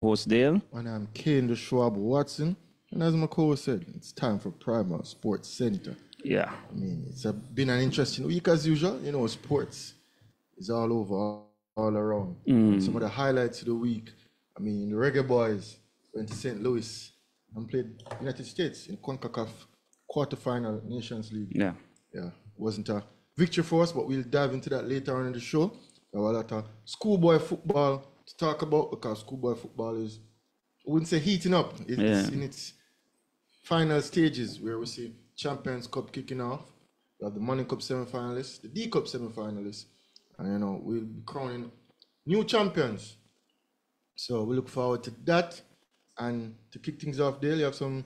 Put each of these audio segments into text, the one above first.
co-host Dale. And I'm Kane the Schwab Watson. And as my co-host said, it's time for Primal Sports Center. Yeah. I mean, been an interesting week as usual. You know, sports is all over, all around. Some of the highlights of the week. I mean, the Reggae Boys went to St. Louis and played United States in CONCACAF quarterfinal Nations League. Yeah. Yeah, wasn't a victory for us, but we'll dive into that later on in the show. There was a lot of schoolboy football to talk about because schoolboy football is, I wouldn't say heating up. It's in its final stages where we see Champions Cup kicking off. We have the Money Cup semi-finalists, the D Cup semi-finalists, and you know we'll be crowning new champions. So we look forward to that. And to kick things off, Dale, you have some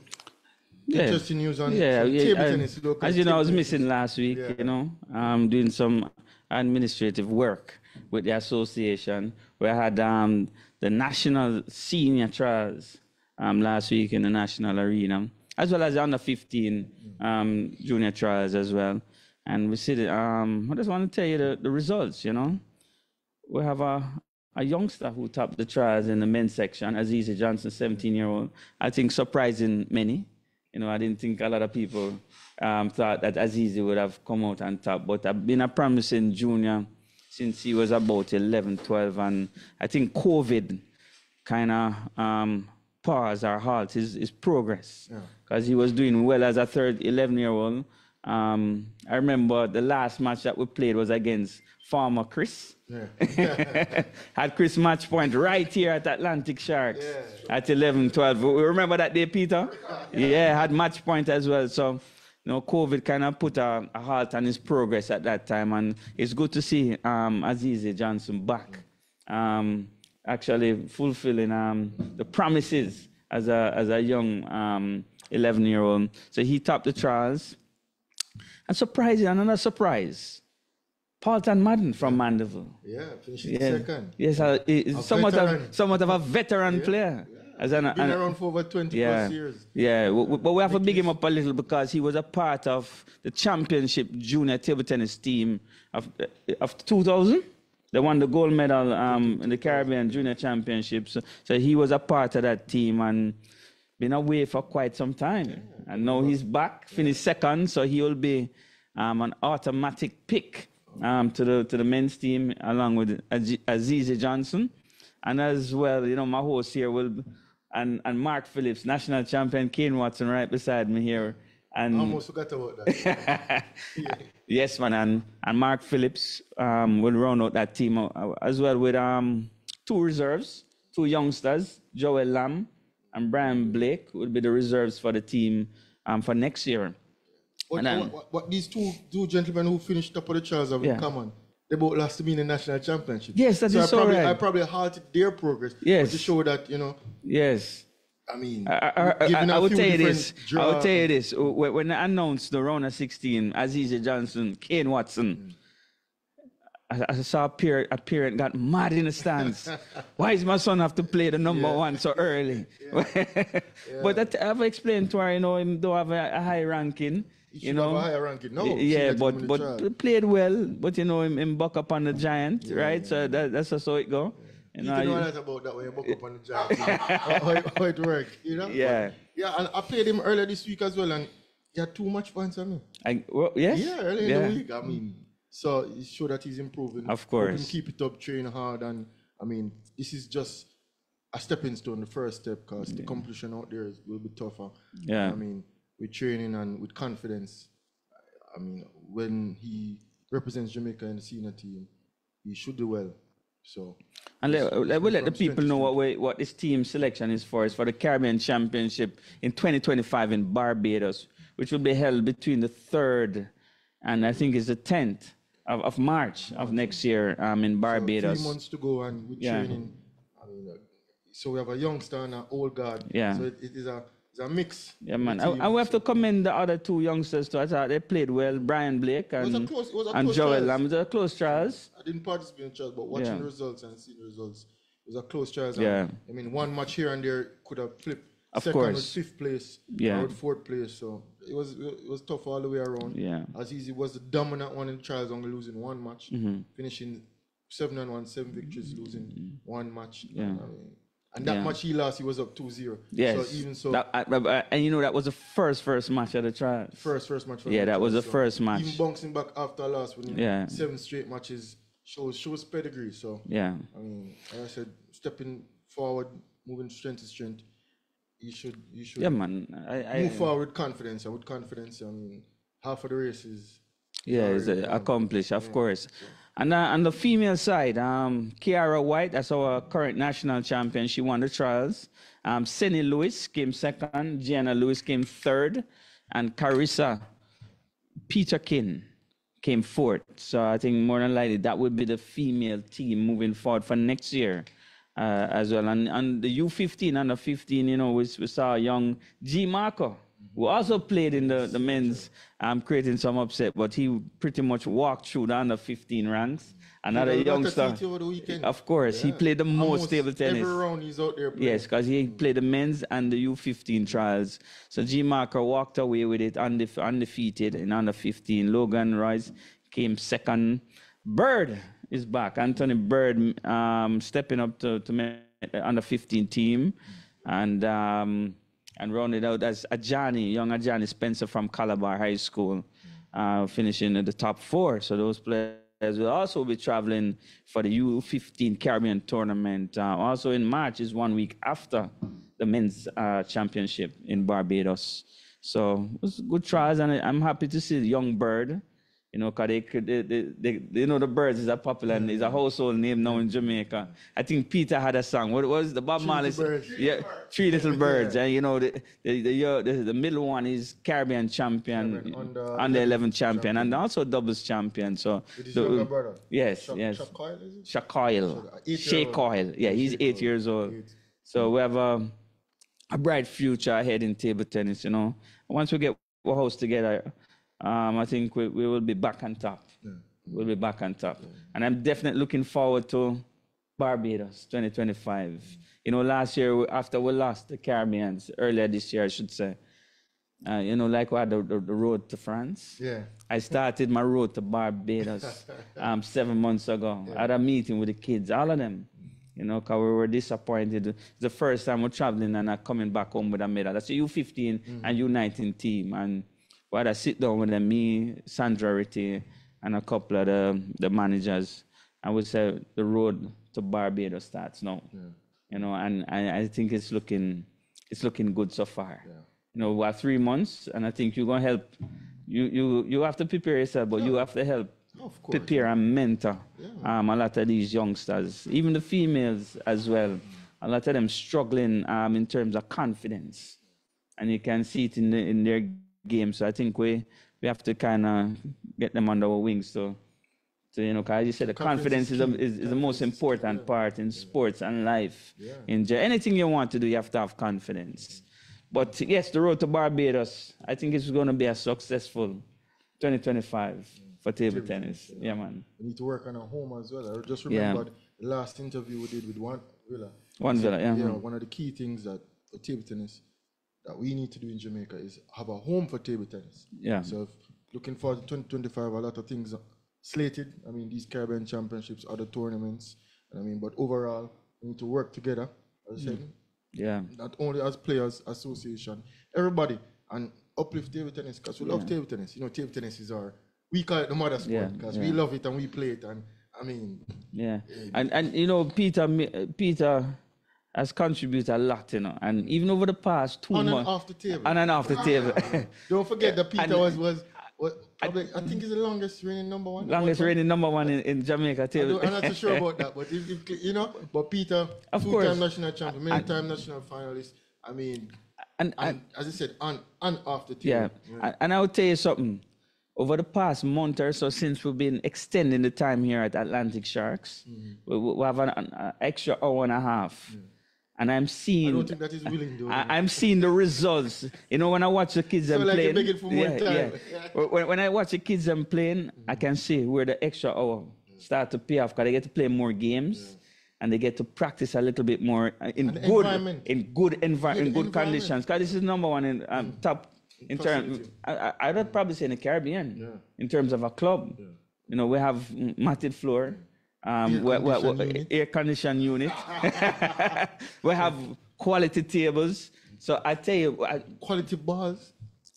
interesting news on table tennis. As you know, I was missing last week. You know, doing some administrative work with the association. We had the national senior trials last week in the national arena, as well as the under 15 junior trials as well. And we see I just want to tell you the results. You know, we have a youngster who topped the trials in the men's section, Azizi Johnson, 17-year-old. I think surprising many. You know, I didn't think a lot of people thought that Azizi would have come out on top, but I've been a promising junior since he was about 11, 12, and I think COVID kind of paused or halt his progress because he was doing well as a 11-year-old. I remember the last match that we played was against farmer Chris. Had Chris match point right here at Atlantic Sharks at 11, 12. We remember that day, Peter? Yeah, had match point as well. So, you know, COVID kind of put a halt on his progress at that time. And it's good to see Azizi Johnson back, actually fulfilling the promises as a young 11-year-old. So he topped the trials. And surprising, another surprise, Paulton Madden from Mandeville. Yeah, finishing second. Yes, somewhat of a veteran player. Been around for over 20 plus years. Yeah, but we have to big him up a little because he was a part of the championship junior table tennis team of 2000. They won the gold medal in the Caribbean Junior Championships. So he was a part of that team and been away for quite some time. And now he's back, finished second, so he will be an automatic pick to the men's team along with Azizi Johnson. And as well, you know, my host here and Mark Phillips, national champion Kane Watson right beside me here. And I almost forgot about that. Yes, man, and Mark Phillips will round out that team as well with two reserves, two youngsters, Joel Lamb and Brian Blake would be the reserves for the team for next year. What these two gentlemen who finished top of the trials have in common? They both lost to me in the national championship. Yes, that is so right. I probably halted their progress. Yes. To show that, you know. Yes. I mean, I will tell you this. I will tell you this. When I announced the round of 16, Azizi Johnson, Kane Watson, I saw a parent got mad in the stands. Why does my son have to play the number one so early? But I've explained to her, you know, him don't have a high ranking. Have a higher ranking. No. Yeah, but played well. But you know, him buck up on the giant, right? So that's just how it go. You know a lot about that when you buck up on the giant. how it works, you know? Yeah. Yeah, and I played him earlier this week as well, and he had too much points on me. Yes? Yeah, early in the week. I mean, so it showed that he's improving. Of course. He keep it up, train hard, and I mean, this is just a stepping stone, the first step, because the competition out there will be tougher. Yeah. I mean, with training and with confidence, I mean, when he represents Jamaica in the senior team, he should do well. So, and we'll let the people know what this team selection is for. It's for the Caribbean Championship in 2025 in Barbados, which will be held between the 3rd and I think it's the 10th of March of next year in Barbados. So 3 months to go, and with training. I mean, so we have a youngster and an old guard. Yeah. So it is a mix. Yeah, man. And we have to commend the other two youngsters too. I thought they played well. Brian Blake and Joel Lamb. It was a close trials. I didn't participate in trials, but watching the results and seeing the results, it was a close trials. Yeah. I mean, one match here and there could have flipped. Of Second course. was 5th place. Yeah. Or 4th place. So it was tough all the way around. Yeah. Azizi was the dominant one in the trials, only losing one match, finishing 7-1, 7 victories, losing one match. Yeah. I mean, And that match he lost, he was up 2-0. Yes. So even so, and you know that was the first match of the trial. First match. That was the first match. Even bouncing back after a loss, when 7 straight matches shows pedigree. So yeah, I mean, like I said, stepping forward, moving strength to strength, you should. Yeah, man. Move forward with confidence, and with confidence, I mean, half of the race is. Yeah, it's accomplished, of course. And on the female side, Kiara White, that's our current national champion. She won the trials. Senny Lewis came second. Gianna Lewis came third. And Carissa Peterkin came fourth. So I think more than likely that would be the female team moving forward for next year as well. And the U15 and the 15, you know, we saw young G. Marco, who also played in the men's, creating some upset, but he pretty much walked through the under 15 ranks. Another youngster, of course, he played the most table tennis. Every round he's out there playing. Yes, because he played the men's and the U15 trials. So G. Marker walked away with it undefeated in under 15. Logan Royce came second. Bird is back. Anthony Bird stepping up to under 15 team. And rounded out as young Ajani Spencer from Calabar High School, finishing in the top 4. So those players will also be traveling for the U15 Caribbean tournament. Also in March is 1 week after the men's championship in Barbados. So it was good trials, and I'm happy to see the young Bird. You know, because they know the Birds is a popular, and is a household name now in Jamaica. I think Peter had a song. What was the Bob Marley? Yeah, Three Little Birds. And you know, the middle one is Caribbean champion, under 11 champion, and also doubles champion. So with his younger brother. Yes. Shakoil. Yeah, he's 8 years old. So we have a bright future ahead in table tennis. You know, once we get our house together. I think we will be back on top. Yeah. We'll be back on top. Yeah. And I'm definitely looking forward to Barbados 2025. You know, last year, after we lost the Caribbeans, earlier this year, I should say, you know, like we had the road to France. Yeah. I started my road to Barbados 7 months ago. Yeah. I had a meeting with the kids, all of them. You know, because we were disappointed. It's the first time we're traveling and not coming back home with a medal. That's the U15 and U19 team. And we had to sit down with them, me, Sandra Ritty, and a couple of the managers. And we said the road to Barbados starts now. Yeah. You know, and I think it's looking good so far. Yeah. You know, we have 3 months, and I think you're gonna help. You have to prepare yourself, but you have to help prepare and mentor a lot of these youngsters, even the females as well. A lot of them struggling in terms of confidence, and you can see it in their game. So I think we have to kind of get them under our wings to you know, because you said the confidence is the most important part in sports and life. Yeah. Anything you want to do, you have to have confidence. But yes, the road to Barbados, I think it's going to be a successful 2025 for table tennis. Yeah, man. We need to work on our home as well. I just remembered the last interview we did with One Villa. One of the key things that for table tennis that we need to do in Jamaica is have a home for table tennis. Yeah. So looking forward to 2025, a lot of things slated. I mean, these Caribbean championships, other tournaments. But overall, we need to work together, as I said. Yeah. Not only as players, association, everybody, and uplift table tennis, because we love table tennis. You know, table tennis is we call it the mother sport, because we love it and we play it. And and you know, Peter has contributed a lot, you know, and even over the past 2 months. On and off the table. On and off the table. Don't forget that Peter was probably, I think he's the longest reigning number one. Longest reigning number one in Jamaica table. I'm not too sure about that, but if you know, but Peter, two-time national champion, many-time national finalist. And as I said, on and off the table. Yeah. And I will tell you something. Over the past month or so, since we've been extending the time here at Atlantic Sharks, we have an extra hour and a half. Yeah. And I'm seeing. I don't think that is willing, though. I'm seeing the results. You know, when I watch the kids playing. Like you're for more time. When I watch the kids playing, I can see where the extra hour start to pay off, because they get to play more games and they get to practice a little bit more in good conditions. Because this is number one in top in terms. I would probably say in the Caribbean in terms of a club. Yeah. You know, we have matted floor. Air condition unit. We have quality tables. So I tell you, quality balls.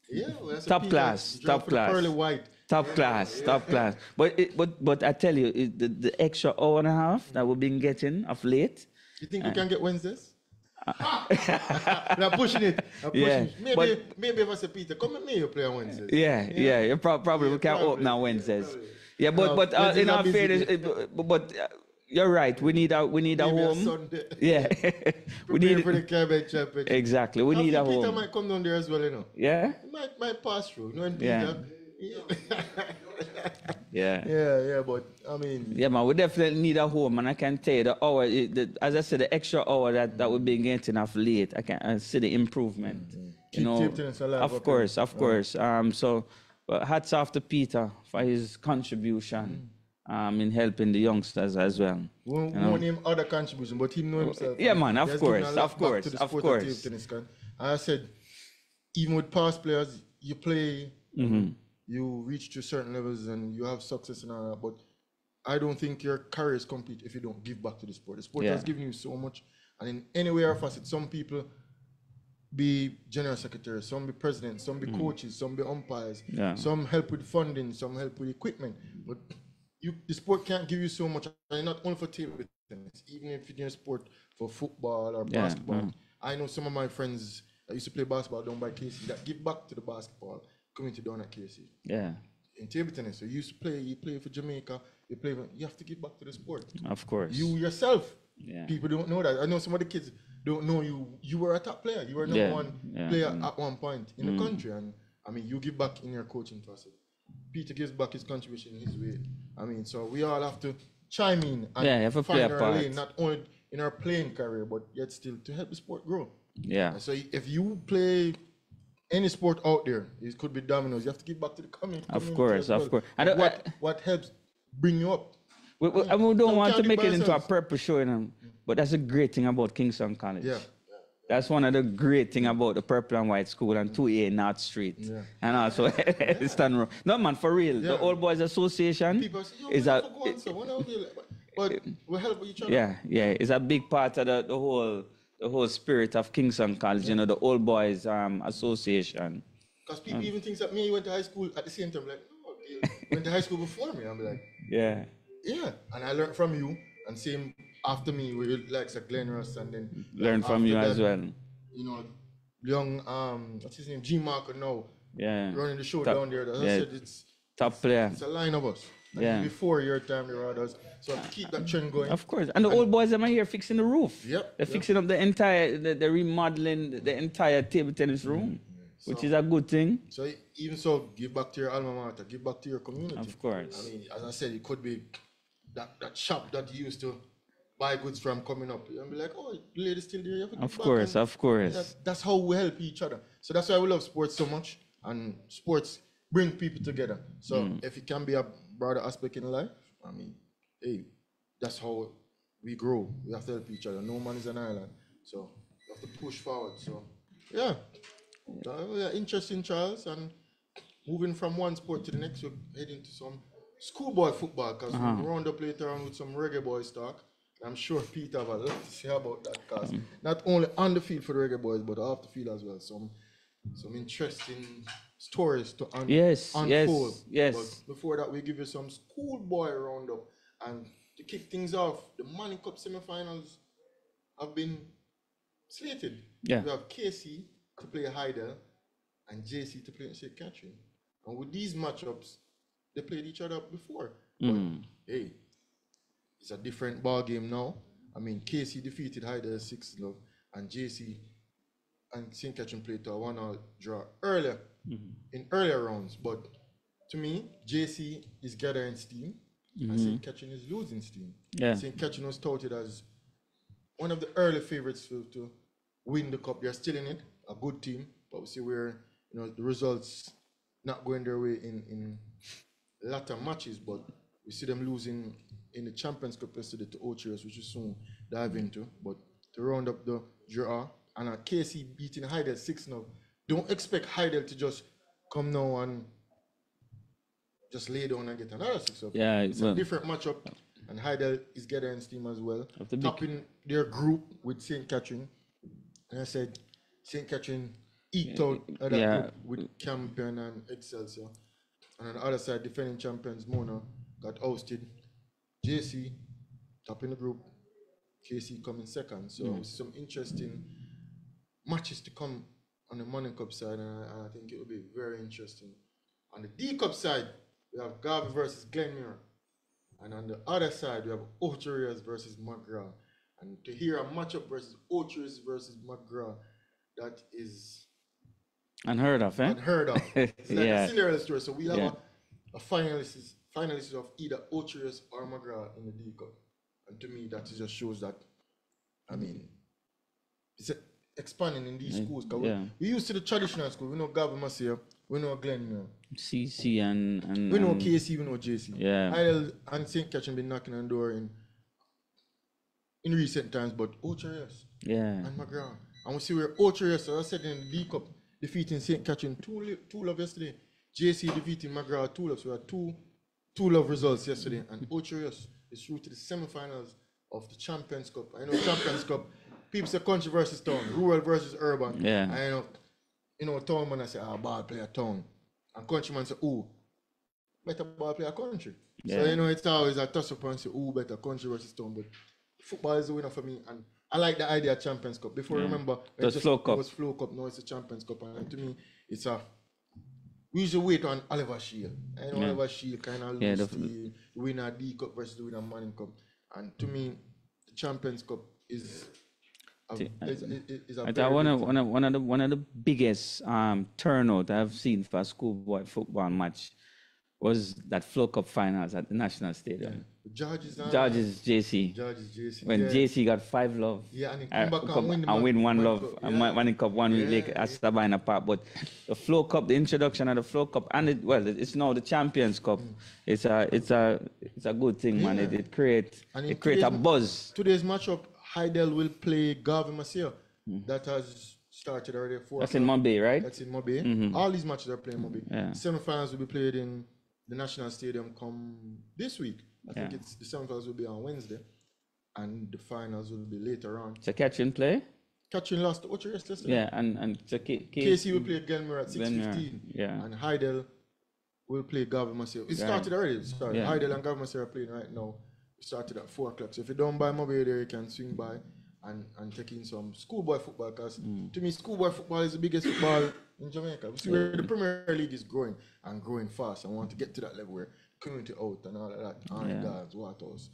Yeah, top class. Pearly white. Top class. But I tell you, the extra hour and a half that we've been getting of late. You think we can get Wednesdays? We're pushing it. Maybe if I say, Peter, come with me, you play on Wednesdays. Yeah. Probably we can open on Wednesdays. Probably. Yeah, but in our fairness, but you're right. We need a home. Sunday. Yeah, we need for the cabbage championship. Exactly. We need a home. Peter might come down there as well, you know. Yeah. He might pass through. You know, and Yeah. Yeah, but I mean. Yeah, man, we definitely need a home, and I can tell you the hour. As I said, the extra hour that we've been getting off late, I see the improvement. You know, of course. So, hats off to Peter for his contribution. In helping the youngsters as well. We won't name other contribution, but he know himself. Yeah, man, of course. And I said, even with past players, you play, you reach to certain levels and you have success and all that, but I don't think your career is complete if you don't give back to the sport. The sport has given you so much, and in any way or facet, some people be general secretary, some be president, some be coaches, some be umpires, some help with funding, some help with equipment, but the sport can't give you so much, and not only for table tennis, even if you're in sport for football or basketball. I know some of my friends that used to play basketball down by KC that give back to the basketball community down at KC. Yeah. In table tennis, so you play for Jamaica, you have to give back to the sport. Of course. You yourself, people don't know that. I know some of the kids don't know you were a top player. You were number one player at one point in the country, and I mean, you give back in your coaching facet. Peter gives back his contribution in his way. I mean, so we all have to chime in and find our lane, not only in our playing career, but yet still to help the sport grow. Yeah. And so if you play any sport out there, it could be dominoes, you have to give back to the community. Of course. And what helps bring you up? We don't want to make it into a purpose show, but that's a great thing about Kingston College. Yeah. That's one of the great things about the Purple and White School and 2A North Street. Yeah. And also Stan Road. No, man, for real. Yeah. The Old Boys Association is a... But we help each other. Yeah. It's a big part of the whole spirit of Kingston College, the Old Boys Association. Because people even think that me went to high school at the same time. Like, no, you went to high school before me. I'm like... Yeah. And I learned from you, and same... After me, we like Glenn Ross, and then learn from you that, as well. You know, young what's his name, G Marker now. Yeah. Running the show down there. As I said, it's top player. It's a line of us. Like before your time, there were others. So I have to keep that trend going. Of course. And the old boys are here fixing the roof. Yep. They're fixing up the entire, the remodeling the entire table tennis room, which is a good thing. So even so, give back to your alma mater, give back to your community. Of course. I mean, as I said, it could be that shop that you used to buy goods from coming up and be like, oh, the lady's still there. You have to of course. That's how we help each other. So that's why we love sports so much, and sports bring people together. So if it can be a broader aspect in life, I mean, hey, that's how we grow. We have to help each other. No man is an island. So we have to push forward. So yeah, interesting, Charles. And moving from one sport to the next, we're heading to some schoolboy football, because we'll round up later on with some reggae boys talk. I'm sure Peter have a lot to say about that, because not only on the field for the reggae boys, but off the field as well. Some interesting stories to unfold. Yes. But before that, we give you some schoolboy roundup. And to kick things off, the Manning Cup semifinals have been slated. Yeah. We have KC to play Heidel and JC to play St. Catherine. And with these matchups, they played each other before. But hey, it's a different ball game now. I mean, KC defeated Heidel 6-0, and JC and St. Catherine played to a 1-1 draw earlier, in earlier rounds. But to me, JC is gathering steam, and St. Catherine is losing steam. Yeah. St. Catherine was touted as one of the early favorites to win the cup. They're still in it, a good team, but we see where the results not going their way in latter matches, but we see them losing in the Champions Cup yesterday to Ocherios, which we soon dive into. But to round up the draw, and a KC beating Heidel 6-0. Don't expect Heidel to just come now and just lay down and get another 6-0. Yeah, it's a different matchup. And Heidel is getting steam as well. Of the big- Topping their group with St. Catherine. And I said, St. Catherine eked out of that Yeah. group with Campion and Excelsior. And on the other side, defending champions Mona got ousted. JC topping the group. KC coming second. So some interesting matches to come on the Money Cup side, and I think it will be very interesting. On the D Cup side, we have Garvey versus Glenmuir. And on the other side, we have Ocherias versus McGraw. And to hear a matchup versus Ocherias versus McGraw, that is Unheard of, eh? unheard of. It's like Yeah. a Cinderella story. So we have a finalist of either Ocherias or McGraw in the D Cup. And to me, that just shows that, I mean, it's expanding in these schools. 'Cause we used to the traditional school. We know Garvey Masia, we know Glenmuir. CC and We know KC, we know JC. Yeah. Idle and St. Catherine been knocking on the door in recent times, but Ocherias yeah. and McGraw. And we see where Ocherias, as I said in the D Cup, defeating St. Catherine 2-love yesterday. JC defeating McGraw 2-love. So we had two love results yesterday. And Ocherias is through to the semifinals of the Champions Cup. I know Champions Cup, people say country versus town, rural versus urban. Yeah. And town man I say, ball player town. And countryman say, better ball player country. Yeah. So it's always a toss up and say, better country versus town. But football is the winner for me. And I like the idea of Champions Cup. Before remember, It was Flow Cup. It was Flow Cup, now it's a Champions Cup. And to me, it's we usually wait on Oliver Shield. I know Oliver Shield kind of lose the winner D Cup versus the winner Manning Cup. And to me, the Champions Cup is a very one of the biggest turnout I've seen for a schoolboy football match was that Flow Cup finals at the National Stadium. George's JC. When JC got 5-love. Yeah, and he come back and win 1-love. And Manning Cup 1 week later at Sabina Park. But the Flow Cup, the introduction of the Flow Cup, and it's now the Champions Cup. It's a good thing, man. It creates a buzz. Today's matchup, Heidel will play Garvey Masia. That has started already. That's in Mobay, right? That's in Mobay. All these matches are playing Mobay. Yeah. Semifinals will be played in the National Stadium come this week. I think the semifinals will be on Wednesday, and the finals will be later on. It's a catch and play. Catching lost to Ocherias yesterday. Yeah, and so KC will play Glenmuir at 6:15. Yeah. And Heidel will play Garvey Masia. It started already. Yeah. Heidel and Garvey Masia are playing right now. It started at 4 o'clock. So if you don't buy Mobile there, you can swing by and take in some schoolboy football. Because to me, schoolboy football is the biggest football in Jamaica. We see where the Premier League is growing and growing fast. And want to get to that level where community out and all of that, Army Guards, Waterhouse.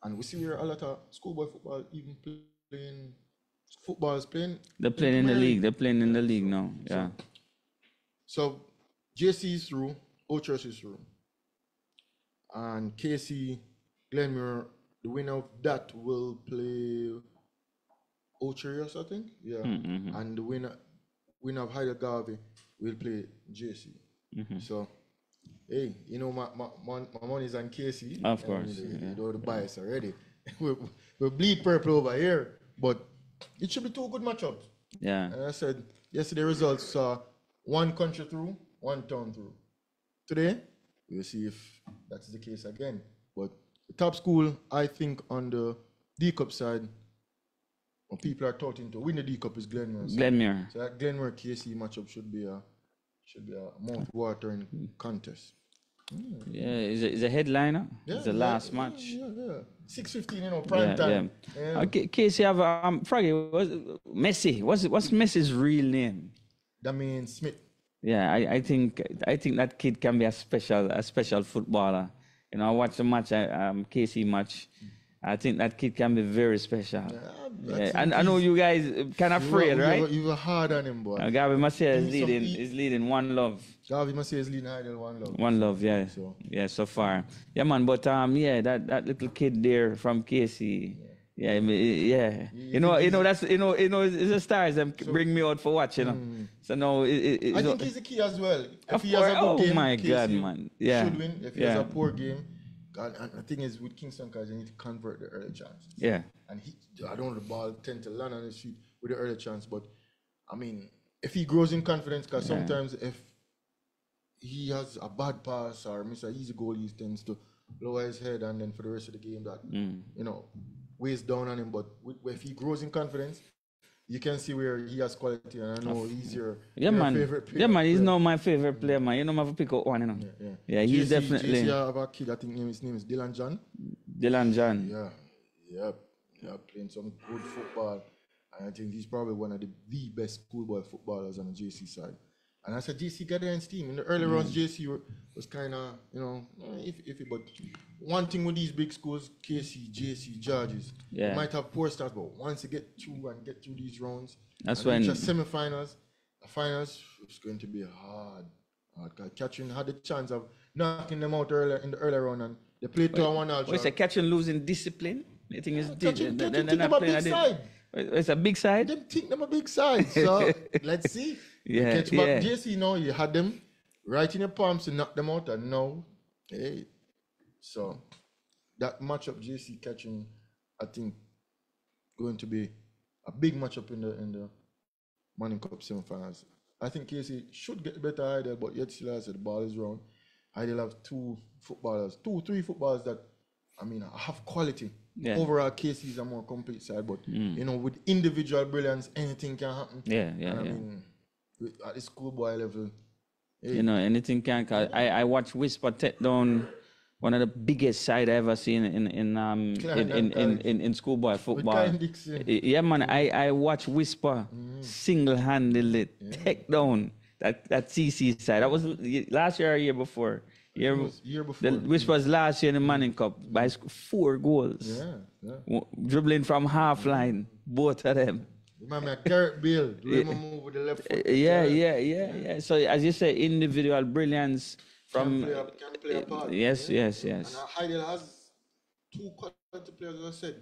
And we see where a lot of schoolboy football even playing, football is playing. They're playing in the league. They're playing in the league now. Yeah. So JC is through, Ocherias is through. And KC, Glenmuir, the winner of that will play Ocherias, I think. Yeah. And the winner of Heidel Garvey will play JC. So, hey, my money's on KC. Of course. You know the bias already. we bleed purple over here, but it should be 2 good matchups. Yeah. And I said, yesterday results saw 1 country through, 1 town through. Today, we'll see if that's the case again. But the top school, I think, on the D Cup side, when people are touting to win the D Cup is Glenmuir. Glenmuir. So that Glenmuir KC matchup should be a mouth-watering contest. Yeah, is a headliner. It's the last match. Yeah. 6:15, prime time. Yeah. Okay, Casey, have Froggy. Messi. What's Messi's real name? That means Smith. Yeah, I think that kid can be a special footballer. I watched the match, KC match. I think that kid can be very special. And I know you guys kind of afraid, right? You were hard on him, boy. Gabi Masia is leading 1-love. Gabi Masia is leading Heidel 1-love. 1-love, yeah. So. Yeah, so far. Yeah, man, but that little kid there from KC. Yeah, that's it's the stars that bring me out for watching. So no, I think he's the key as well. If he has a good game, my God, man, yeah, should win. If he has a poor game, and the thing is with Kingston, because you need to convert the early chance. Yeah, and I don't know the ball tend to land on his feet with the early chance, but I mean, if he grows in confidence, because sometimes if he has a bad pass or miss an easy goal, he tends to lower his head, and then for the rest of the game that you know weighs down on him. But if he grows in confidence, you can see where he has quality, and I know he's your favorite player. Yeah, man, he's now my favorite player, man. You know, I have to pick out one, you know. Yeah, he's definitely. JC have a kid, I think his name is Dylan John. Dylan John. Yeah, playing some good football. And I think he's probably one of the best schoolboy footballers on the JC side. And I said, JC got there in steam. In the early rounds, JC was kind of, you know, iffy. But one thing with these big schools, KC, JC, Georges, you might have poor starts, but once you get through these rounds, that's when the semifinals, the finals, it's going to be hard. Catching had the chance of knocking them out in the early round, and they played to a 1-0. What's a catching losing discipline? I think it's catching them a big side. It's a big side? Them think them a big side. So let's see. Catch back JC now, you had them right in your palms to knock them out, and now, hey. So that matchup JC catching, I think, going to be a big matchup in the Manning Cup semifinals. I think KC should get better Idle, but yet still has the ball is round. Idle have three footballers that have quality. Yeah. Overall, KC is a more complete side, but you know, with individual brilliance, anything can happen. I mean, at the schoolboy level, hey. You know, anything can. I watched Whisper take down one of the biggest side I ever seen in schoolboy football. Yeah, man. I watched Whisper single-handedly take down that CC side. That was last year or year before. Year before. Which was last year in the Manning Cup by 4 goals. Dribbling from half line, both of them. Remember Garrett Bale, move with the left foot. Yeah. So as you say, individual brilliance from can play a part. Yes. And Heidel has 2 quality players, as I said.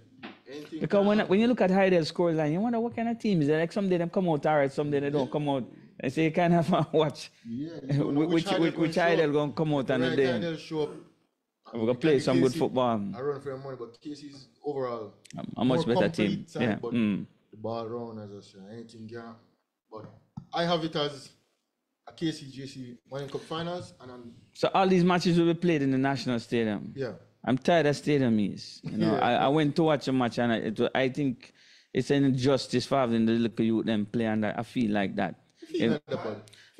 Because when you look at Heidel's scoreline, you wonder what kind of team is it? Like someday they come out alright, someday they don't come out. And so you kind of watch which Heidel going to come out on the day. Heidel show up. We're going to play some good football. I run for the money, but KC's overall a much better team. Side, but the ball round, as I said, anything can. But I have it as a KC-JC Manning Cup finals. So all these matches will be played in the National Stadium? Yeah. I'm tired of stadiums. You know, I went to watch a match, and I think it's an injustice for having the little youth them play, and I feel like that.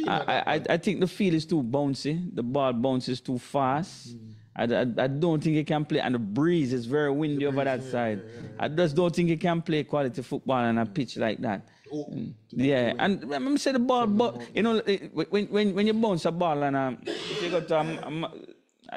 I think the field is too bouncy. The ball bounces too fast. I don't think he can play, and the breeze is very windy over that side. I just don't think he can play quality football on a pitch like that. And remember, say the ball, but you know, when you bounce a ball and if you go to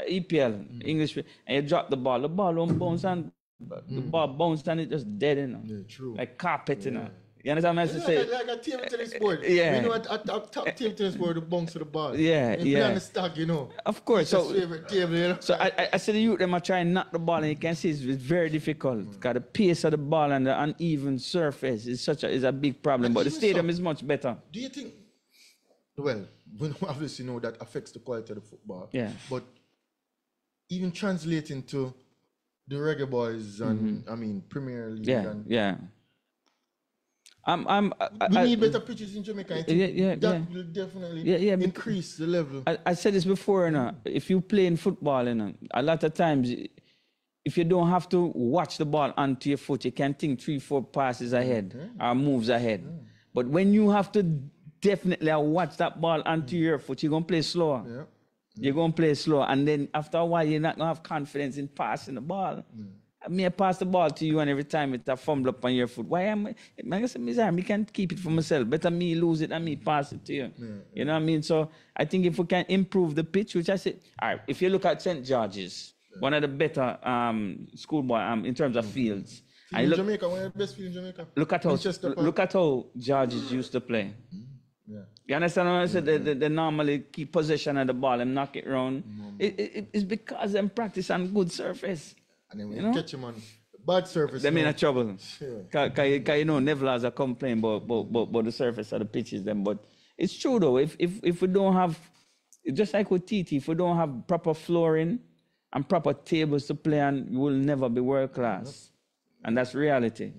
EPL English and you drop the ball won't bounce, and the ball bounces and it's just dead, you know. Yeah, true. Like carpet, you know. You understand what I'm saying? Like a table tennis board. We know a top table tennis board, the bounce of the ball. Play on the stack, you know. Of course. So favorite table, you know. So I said the youth them are trying to knock the ball, and you can see it's very difficult. Because the pace of the ball and the uneven surface is a big problem. But the stadium is much better. Do you think? Well, we obviously know that affects the quality of the football. Yeah. But even translating to the Reggae Boys and Premier League. We need better pitches in Jamaica. I think that will definitely increase the level. I said this before, you know, if you play in football, you know, a lot of times, if you don't have to watch the ball onto your foot, you can think 3-4 passes ahead or moves ahead. But when you have to definitely watch that ball onto your foot, you're going to play slower. You're going to play slow, and then after a while, you're not going to have confidence in passing the ball. I may pass the ball to you, and every time it's a fumble up on your foot. Why am I say, I can't keep it for myself. Better me lose it than me pass it to you. You know what I mean? So I think if we can improve the pitch, which I said, all right, if you look at St. George's, one of the better schoolboy in terms of fields. Jamaica, one of the best fields in Jamaica. Look at how George's used to play. You understand what I said? They normally keep possession of the ball and knock it round. It's because they practice on good surface. And then when you catch them on bad surface, they're in trouble. Because you know, Neville has a complaint about the surface of the pitches. But it's true though, if we don't have, just like with TT, if we don't have proper flooring and proper tables to play on, we will never be world class. And that's reality.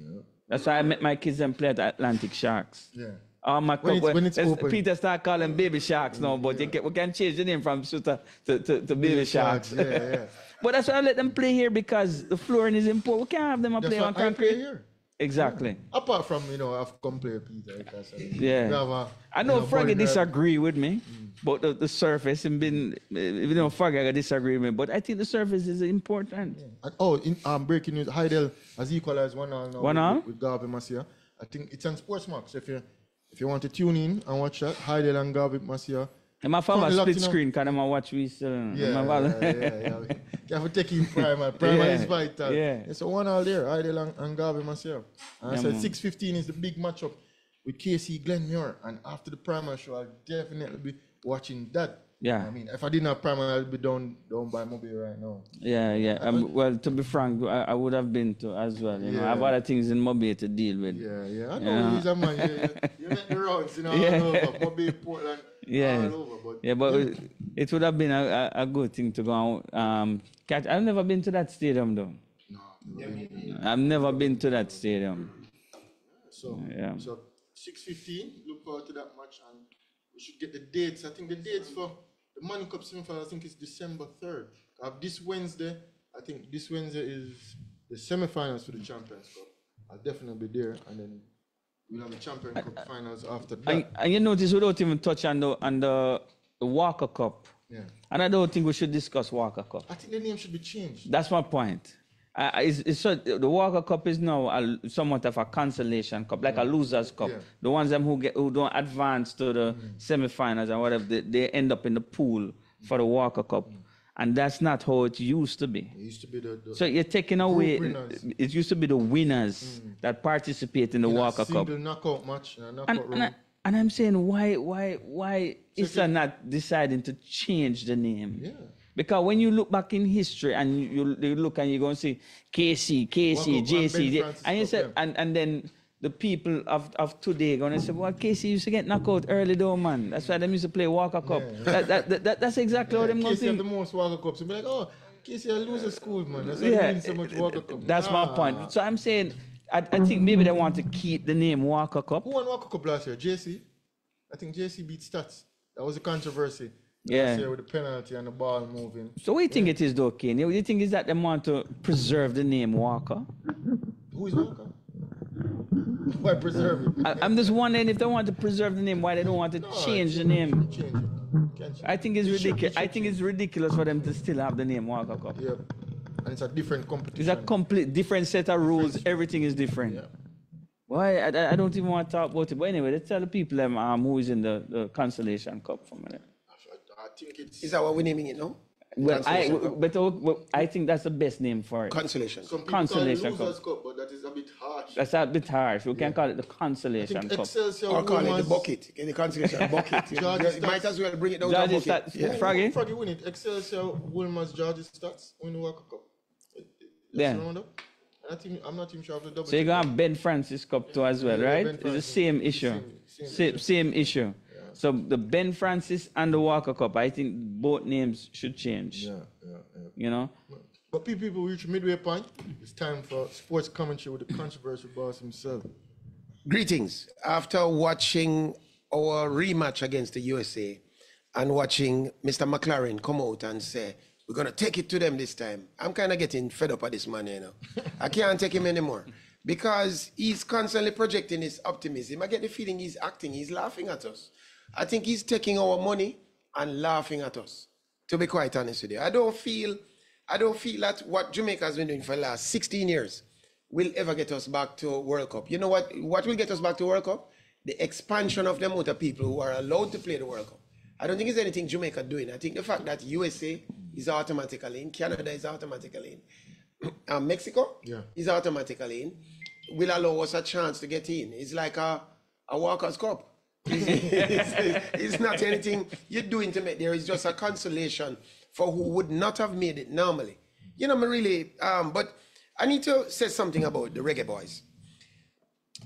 That's why I met my kids and play at Atlantic Sharks. My When it's open. Peter start calling baby sharks now, but we can change the name from shooter to baby sharks. Yeah. But that's why I let them play here, because the flooring is important. We can't have them play on concrete. Play here. Exactly. Yeah. Apart from, I've come play Peter. Yeah. I know Froggy disagree with me, but the surface, and Froggy disagree with me, but I think the surface is important. Yeah. And, breaking news, Heidel has equalized 1-1 now with Garvey Masia. I think it's on Sportsmax. If you want to tune in and watch that, Heidel and Garvey Masia. And my father split screen, can I watch we still? Yeah. You have to take in Primal. Primal is vital. Yeah. So 1-1 there, Heidel and Garvey Masia. And I said 6:15 is the big matchup with KC Glenmuir. And after the Primal show, I'll definitely be watching that. Yeah. I mean, if I didn't have Primal, I'd be down by Mobile right now. Yeah. Well, to be frank, I would have been to as well. I have other things in Mobile to deal with. Yeah. I know he's a man. You make the rounds, all over. Mobile, Portland, all over. But it would have been a good thing to go on. I've never been to that stadium, though. No. I've never been to that stadium. So 6:15, look forward to that match, and we should get the dates. I think the dates for the Money Cup semifinal, I think it's December 3rd. This Wednesday is the semifinals for the Champions Cup. I'll definitely be there, and then we'll have the Champions Cup finals after that. And you notice we don't even touch on the Walker Cup. Yeah. And I don't think we should discuss Walker Cup. I think the name should be changed. That's my point. The Walker Cup is now somewhat of a consolation cup, like a losers cup. Yeah. The ones who don't advance to the semifinals and whatever, they end up in the pool for the Walker Cup. And that's not how it used to be. It used to be the so you're taking away. It used to be the winners that participate in the Walker Cup. Single knockout match, knockout round. And I'm saying, why is that not deciding to change the name? Yeah. Because when you look back in history and you look and you're going to see KC, JC, and you say, and then the people of today going to say, well, KC used to get knocked out early though, man. That's why they used to play Walker Cup. Yeah. That's exactly what I'm going to think. KC have the most Walker Cups. So be like, oh, KC a loser school, man. That's why they win so much Walker Cup. That's my point. So I'm saying, I think maybe they want to keep the name Walker Cup. Who won Walker Cup last year? JC? I think JC beat Stats. That was a controversy. Yeah. With the penalty and the ball moving. So what do you think it is though, Kane? You think is that they want to preserve the name Walker? Who is Walker? Why preserve it? I'm just wondering if they want to preserve the name, why they don't want to change the name. Change it. I think it's ridiculous. I think it's ridiculous for them to still have the name Walker Cup. Yeah. And it's a different competition. It's a complete different set of rules. Everything is different. Yeah. Why? I don't even want to talk about it. But anyway, let's tell the people who is in the Consolation Cup for a minute. I think it's... Is that what we're naming it now? Well, I think that's the best name for it. Consolation. Some people Consolation call it Losers Cup, but that is a bit harsh. That's a bit harsh. We can call it the Consolation Cup. Or call it the bucket. The Consolation bucket. You might as well bring it down to the bucket. Froggy? Froggy win it. Excelsior, Wolmer's, George's Stats win the Walker Cup. Yeah. I'm not even sure of the double. So you're going to have Ben Francis Cup too as well, right? It's the same issue. Same issue. Yeah. So the Ben Francis and the Walker Cup, I think both names should change. Yeah. You know? But people reach midway point. It's time for sports commentary with the controversial boss himself. Greetings. After watching our rematch against the USA and watching Mr. McLaren come out and say, we're going to take it to them this time, I'm kind of getting fed up of this man, I can't take him anymore because he's constantly projecting his optimism. I get the feeling he's acting, he's laughing at us. I think he's taking our money and laughing at us, to be quite honest with you. I don't feel that what Jamaica has been doing for the last 16 years will ever get us back to World Cup. You know what will get us back to World Cup? The expansion of the amount of people who are allowed to play the World Cup. I don't think it's anything Jamaica doing. I think the fact that USA is automatically in, Canada is automatically in, Mexico is automatically in, will allow us a chance to get in. It's like a Walker's Cup. It's not anything you're doing to make there. It's just a consolation for who would not have made it normally. But I need to say something about the Reggae Boys.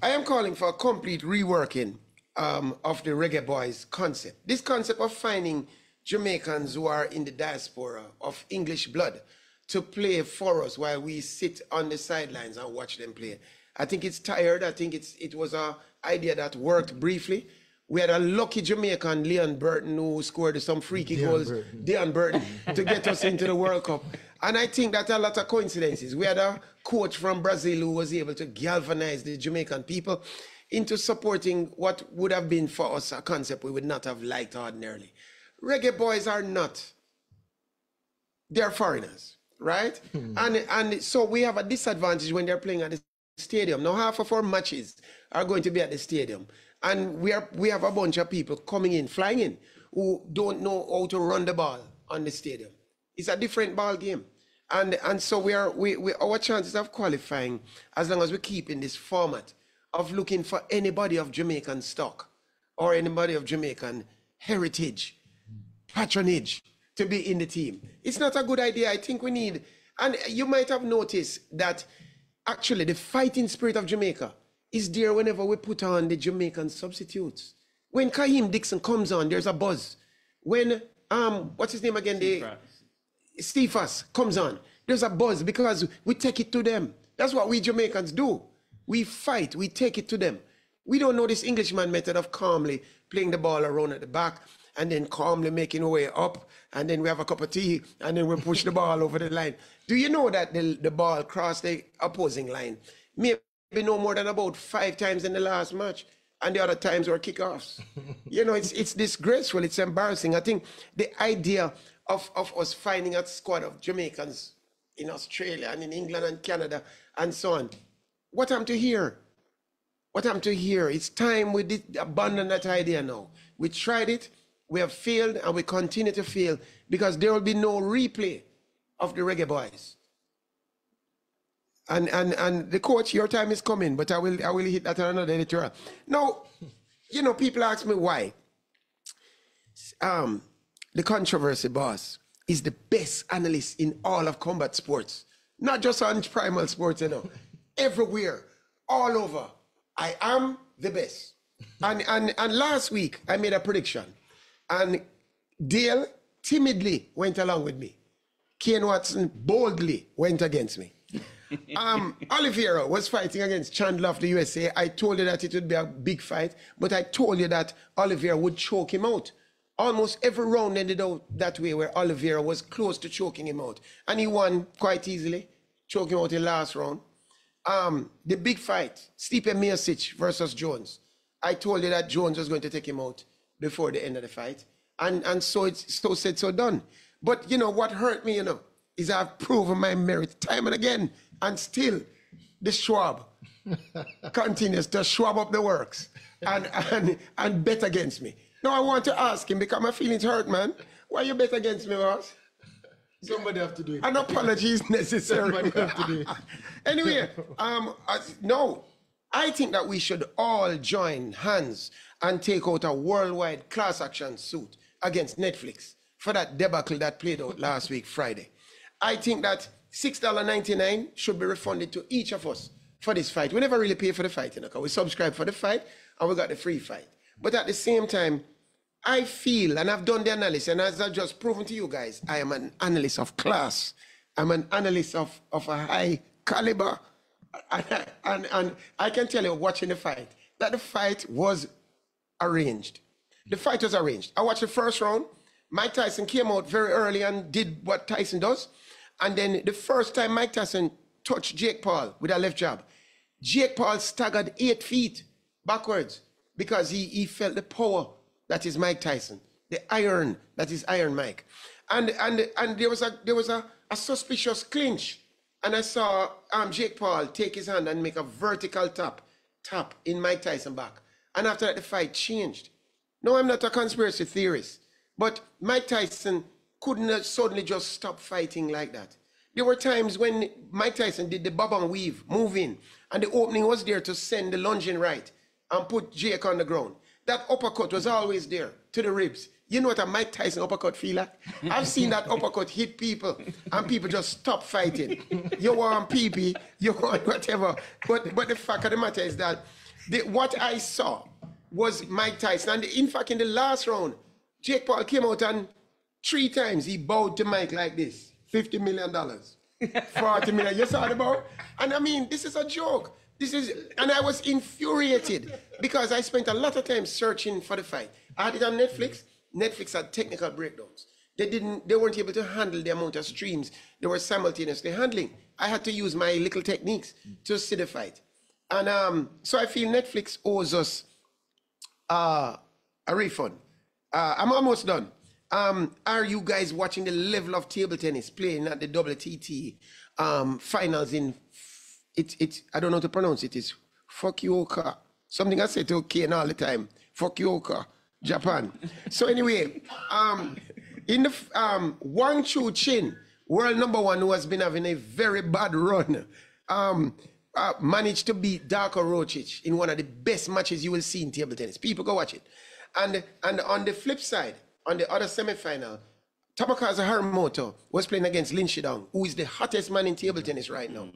I am calling for a complete reworking of the Reggae Boys concept. This concept of finding Jamaicans who are in the diaspora of English blood to play for us while we sit on the sidelines and watch them play. I think it's tired. I think it was a idea that worked briefly. We had a lucky Jamaican, Leon Burton, who scored some freaky goals, Deon Burton, to get us into the World Cup. And I think that a lot of coincidences. We had a coach from Brazil who was able to galvanize the Jamaican people into supporting what would have been for us a concept we would not have liked ordinarily. Reggae boys are not. They're foreigners, right? And so we have a disadvantage when they're playing at the stadium. Now, half of our matches are going to be at the stadium. And we have a bunch of people coming in, flying in, who don't know how to run the ball on the stadium. It's a different ball game. And so our chances of qualifying, as long as we keep in this format of looking for anybody of Jamaican stock or anybody of Jamaican heritage, patronage to be in the team. It's not a good idea. I think we need, and you might have noticed that actually the fighting spirit of Jamaica is there whenever we put on the Jamaican substitutes. When Kaheem Dixon comes on, there's a buzz. When, what's his name again? Steve Fuss comes on, there's a buzz because we take it to them. That's what we Jamaicans do. We fight, we take it to them. We don't know this Englishman method of calmly playing the ball around at the back and then calmly making our way up, and then we have a cup of tea, and then we push the ball over the line. Do you know that the ball crossed the opposing line maybe no more than about 5 times in the last match, and the other times were kickoffs? You know, it's disgraceful, it's embarrassing. I think the idea of us finding a squad of Jamaicans in Australia and in England and Canada and so on, what I'm to hear? What I'm to hear? It's time we did abandon that idea now. We tried it, we have failed, and we continue to fail because there will be no replay of the Reggae Boys. And the coach, your time is coming, but I will hit that on another editorial. Now, you know, people ask me why. The controversy boss is the best analyst in all of combat sports, not just on Primal Sports, you know, everywhere, all over. I am the best. And last week I made a prediction, and Dale timidly went along with me. Kane Watson boldly went against me. Oliveira was fighting against Chandler of the USA. I told you that it would be a big fight, but I told you that Oliveira would choke him out. Almost every round ended out that way, where Oliveira was close to choking him out. And he won quite easily, choking out in the last round. The big fight, Stipe Miocic versus Jones. I told you that Jones was going to take him out before the end of the fight. And so it's so said, so done. But, you know, what hurt me, you know, is I've proven my merit time and again. And still, the Schwab continues to swab up the works and bet against me. Now I want to ask him, because my feelings hurt, man. Why you bet against me, boss? Somebody have to do it. An apology is necessary. Somebody have to do it. Anyway, no, I think that we should all join hands and take out a worldwide class action suit against Netflix for that debacle that played out last week, Friday. I think that $6.99 should be refunded to each of us for this fight. We never really pay for the fight, you know, because we subscribe for the fight and we got the free fight. But at the same time, I feel, and I've done the analysis, and as I've just proven to you guys, I am an analyst of class. I'm an analyst of a high caliber. And I can tell you, watching the fight, that the fight was arranged. The fight was arranged. I watched the first round. Mike Tyson came out very early and did what Tyson does. And then the first time Mike Tyson touched Jake Paul with a left jab, Jake Paul staggered 8 feet backwards because he felt the power that is Mike Tyson, the iron that is Iron Mike. And there was a suspicious clinch. And I saw Jake Paul take his hand and make a vertical tap in Mike Tyson back. And after that, the fight changed. No, I'm not a conspiracy theorist, but Mike Tyson couldn't have suddenly just stop fighting like that. There were times when Mike Tyson did the bob and weave, move in, and the opening was there to send the lunging right and put Jake on the ground. That uppercut was always there to the ribs. You know what a Mike Tyson uppercut feel like? I've seen that uppercut hit people and people just stop fighting. You want pee-pee, you want whatever. But the fact of the matter is that what I saw was Mike Tyson. And in fact, in the last round, Jake Paul came out and 3 times he bowed to Mike like this. $50 million, $40 million. You saw the bow? And I mean, this is a joke. And I was infuriated because I spent a lot of time searching for the fight. I had it on Netflix. Netflix had technical breakdowns. They weren't able to handle the amount of streams they were simultaneously handling. I had to use my little techniques to see the fight. And so I feel Netflix owes us a refund. I'm almost done. Are you guys watching the level of table tennis playing at the WTT finals in I don't know how to pronounce it. It's Fukuoka. Something I say to Kane all the time. Fukuoka, Japan. So anyway, in the Wang Chu Chin, world number one, who has been having a very bad run, managed to beat Darko Rocic in one of the best matches you will see in table tennis. People go watch it. And on the flip side, on the other semifinal, Tomokazu Harimoto was playing against Lin Shidong, who is the hottest man in table tennis right now.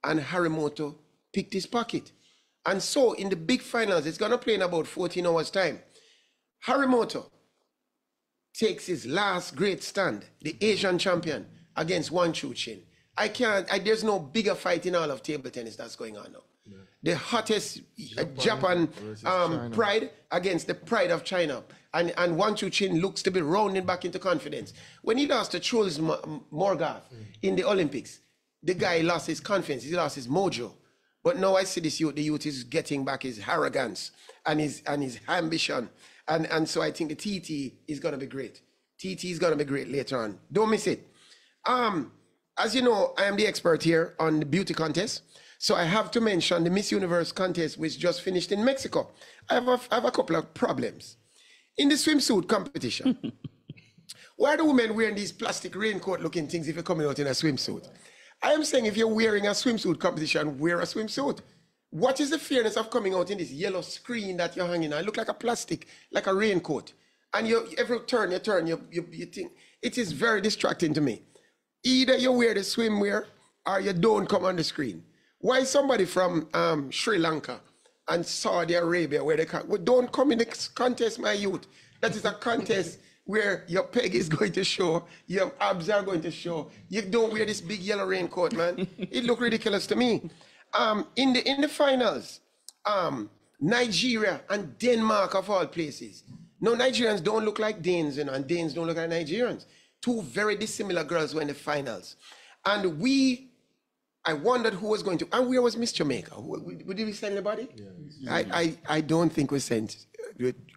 And Harimoto picked his pocket. And so in the big finals, it's going to play in about 14 hours' time. Harimoto takes his last great stand, the Asian champion, against Wang Chu Chin. There's no bigger fight in all of table tennis that's going on now. Yeah. The hottest Japan pride against the pride of China. And Wang Chu Chin looks to be rounding back into confidence. When he lost to Truls Morgath in the Olympics, the guy lost his confidence, he lost his mojo. But now I see this youth, the youth is getting back his arrogance and his ambition. And so I think the TT is going to be great. TT is going to be great later on. Don't miss it. As you know, I am the expert here on the beauty contest. So I have to mention the Miss Universe contest, which just finished in Mexico. I have a couple of problems. In the swimsuit competition, why are the women wearing these plastic raincoat looking things if you're coming out in a swimsuit? I am saying if you're wearing a swimsuit competition, wear a swimsuit. What is the fairness of coming out in this yellow screen that you're hanging on? It looks like a plastic, like a raincoat. And every turn you turn, you think, it is very distracting to me. Either you wear the swimwear or you don't come on the screen. Why somebody from Sri Lanka and Saudi Arabia, where they don't come in the contest, my youth. That is a contest where your peg is going to show, your abs are going to show. You don't wear this big yellow raincoat, man. It looked ridiculous to me. In the finals, Nigeria and Denmark of all places. No, Nigerians don't look like Danes, and Danes don't look like Nigerians. Two very dissimilar girls were in the finals. And I wondered who was going to, and where was Miss Jamaica? Did we send anybody? Yeah, I don't think we sent,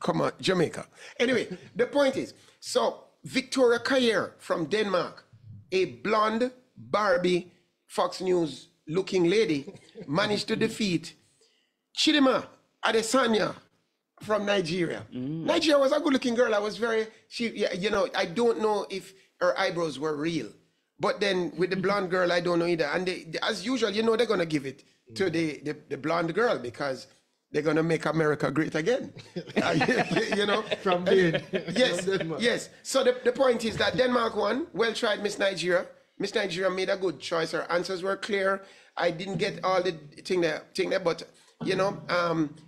come on, Jamaica. Anyway, the point is, so Victoria Kayer from Denmark, a blonde Barbie Fox News looking lady, managed to defeat Chidima Adesanya from Nigeria. Nigeria was a good looking girl. I don't know if her eyebrows were real. But then with the blonde girl, I don't know either. And as usual, they're going to give it to the blonde girl because they're going to make America great again. From Dane. Yes, yes. So the point is that Denmark won. Well tried, Miss Nigeria. Miss Nigeria made a good choice. Her answers were clear. I didn't get all the thing there, but,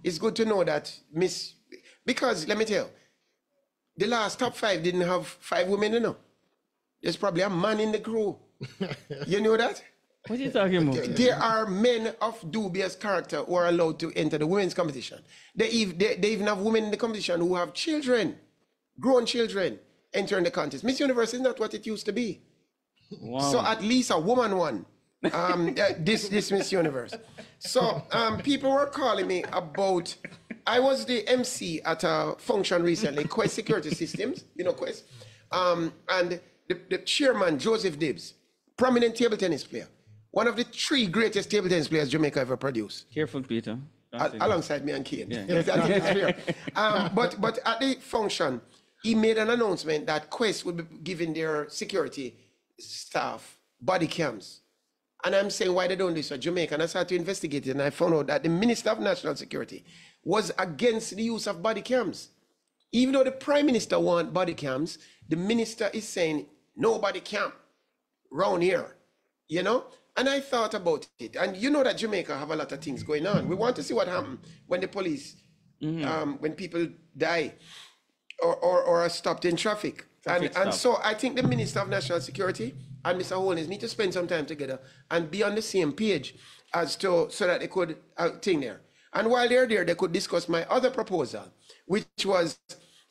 it's good to know that because let me tell you, the last top 5 didn't have 5 women, There's probably a man in the crew. You know that? What are you talking about? There are men of dubious character who are allowed to enter the women's competition. They even have women in the competition who have children, grown children, entering the contest. Miss Universe is not what it used to be. Wow. So at least a woman won this Miss Universe. So people were calling me about, I was the MC at a function recently, Quest Security Systems, Quest, and the chairman, Joseph Dibbs, prominent table tennis player, one of the 3 greatest table tennis players Jamaica ever produced. Careful, Peter. Alongside me and Kane. Yeah. But at the function, he made an announcement that Quest would be giving their security staff body cams. And I'm saying, why they don't do this for Jamaica? And I started to investigate it, and I found out that the Minister of National Security was against the use of body cams. Even though the Prime Minister wants body cams, the minister is saying, no body cam round here, And I thought about it. And you know that Jamaica have a lot of things going on. We want to see what happens when the police, when people die or are stopped in traffic. And so I think the Minister of National Security and Mr. Holness need to spend some time together and be on the same page. as to so that they could thing there. And while they're there, they could discuss my other proposal, which was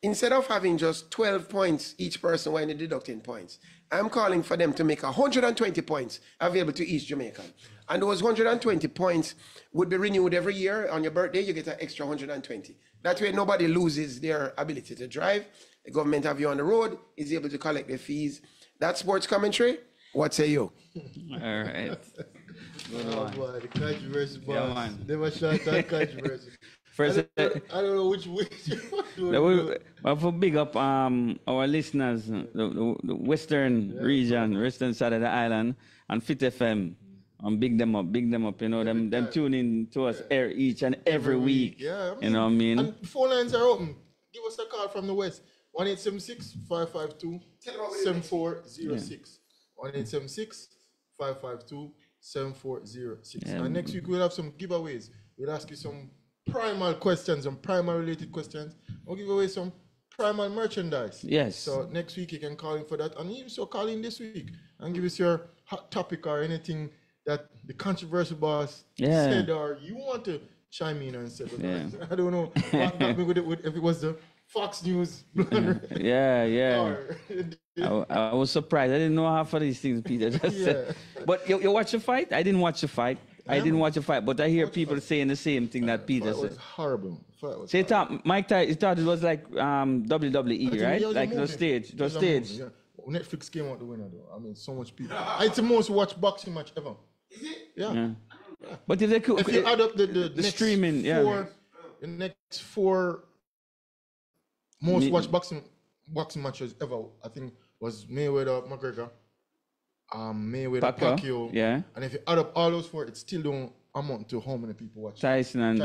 instead of having just 12 points each person when they're deducting points, I'm calling for them to make 120 points available to each Jamaican. And those 120 points would be renewed every year. On your birthday, you get an extra 120. That way, nobody loses their ability to drive. The government have you on the road, is able to collect their fees. That's sports commentary. What say you? All right. Oh boy, the controversy boss. Yeah, man. Never shot that controversy. First, I don't know which way. well, for big up our listeners, the western region, western side of the island, and Fit FM. Big them up, you know, them tune in to us each and every week. Yeah, you know what I mean? And phone lines are open. Give us a call from the west. 1-876-552-7406. 1-876-552-7406. And next week we'll have some giveaways. We'll ask you some Primal questions and Primal related questions. We'll give away some Primal merchandise. Yes. So next week you can call in for that. And you also call in this week and give us your hot topic or anything that the controversial boss said or you want to chime in and say. I don't know what happened with it if it was the Fox News. Yeah. I was surprised. I didn't know half of these things Peter just said. But you watch the fight? I didn't watch the fight. I didn't watch the fight, but I hear people saying the same thing that Peter said. It was horrible. So you thought Mike Tyson thought it was like WWE, right? Like the stage. It was staged. Netflix came out the winner though. I mean, so much people. It's the most watched boxing match ever. Is it? Yeah. But if they could, if you add up the next streaming, the next 4 most watched boxing matches ever, I think, was Mayweather McGregor, Mayweather Pacquiao. Yeah. And if you add up all those 4, it still don't amount to how many people watch Tyson and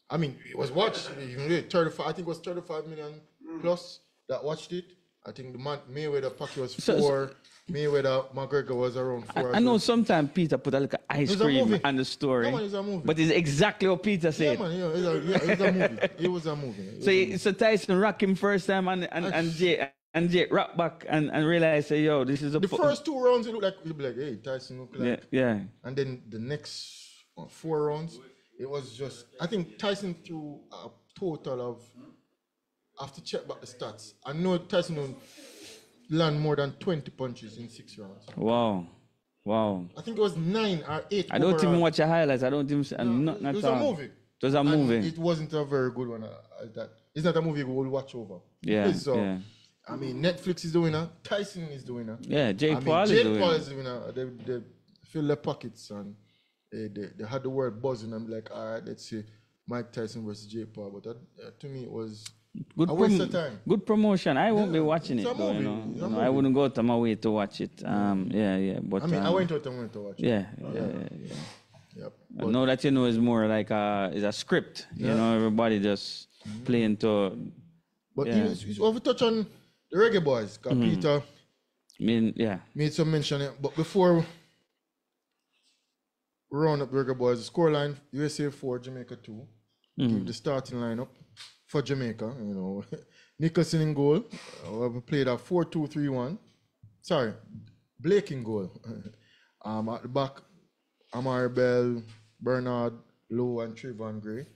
I mean, it was watched. 35. I think it was 35 million plus that watched it. I think the Mayweather Pacquiao was 4. Mayweather McGregor was around 4. I know sometimes Peter put a little ice cream on the story. Yeah, man, it's a movie. But it's exactly what Peter said. Yeah, man, it's a movie. It was a movie. So Tyson rock him first time and Jay rock back and realize, say, yo, this is a... The first 2 rounds, it looked like, you'd be like, hey, Tyson looked like... Yeah. And then the next 4 rounds, it was just... I think Tyson threw a total of... I have to check back the stats. I know Tyson don't land more than 20 punches in 6 rounds. Wow. I think it was 9 or 8. I don't even watch the highlights. I don't even... It was a movie. It was a movie. It wasn't a very good one. It's not a movie we will watch over. Yeah. I mean, Netflix is doing it. Tyson is doing it. Yeah, Jake Paul is doing it. They fill their pockets and they had the word buzzing. I'm like, all right, let's see Mike Tyson versus Jake Paul. But that, to me, it was a waste of time. Good promotion. I won't be watching it, though, you know. I wouldn't go out of my way to watch it. But I mean, I went out and went to watch it. Yeah. Yep. But now that you know, it's more like it's a script. You know, everybody just playing to. But you have to touch on the Reggae Boys, because Peter made some mention it. But before we round up the Reggae Boys, the scoreline, USA 4, Jamaica 2. Give the starting lineup for Jamaica. You know, Nicholson in goal. We played a 4-2-3-1. Sorry, Blake in goal. At the back, Amari Bell, Bernard, Lowe, and Trayvon Gray.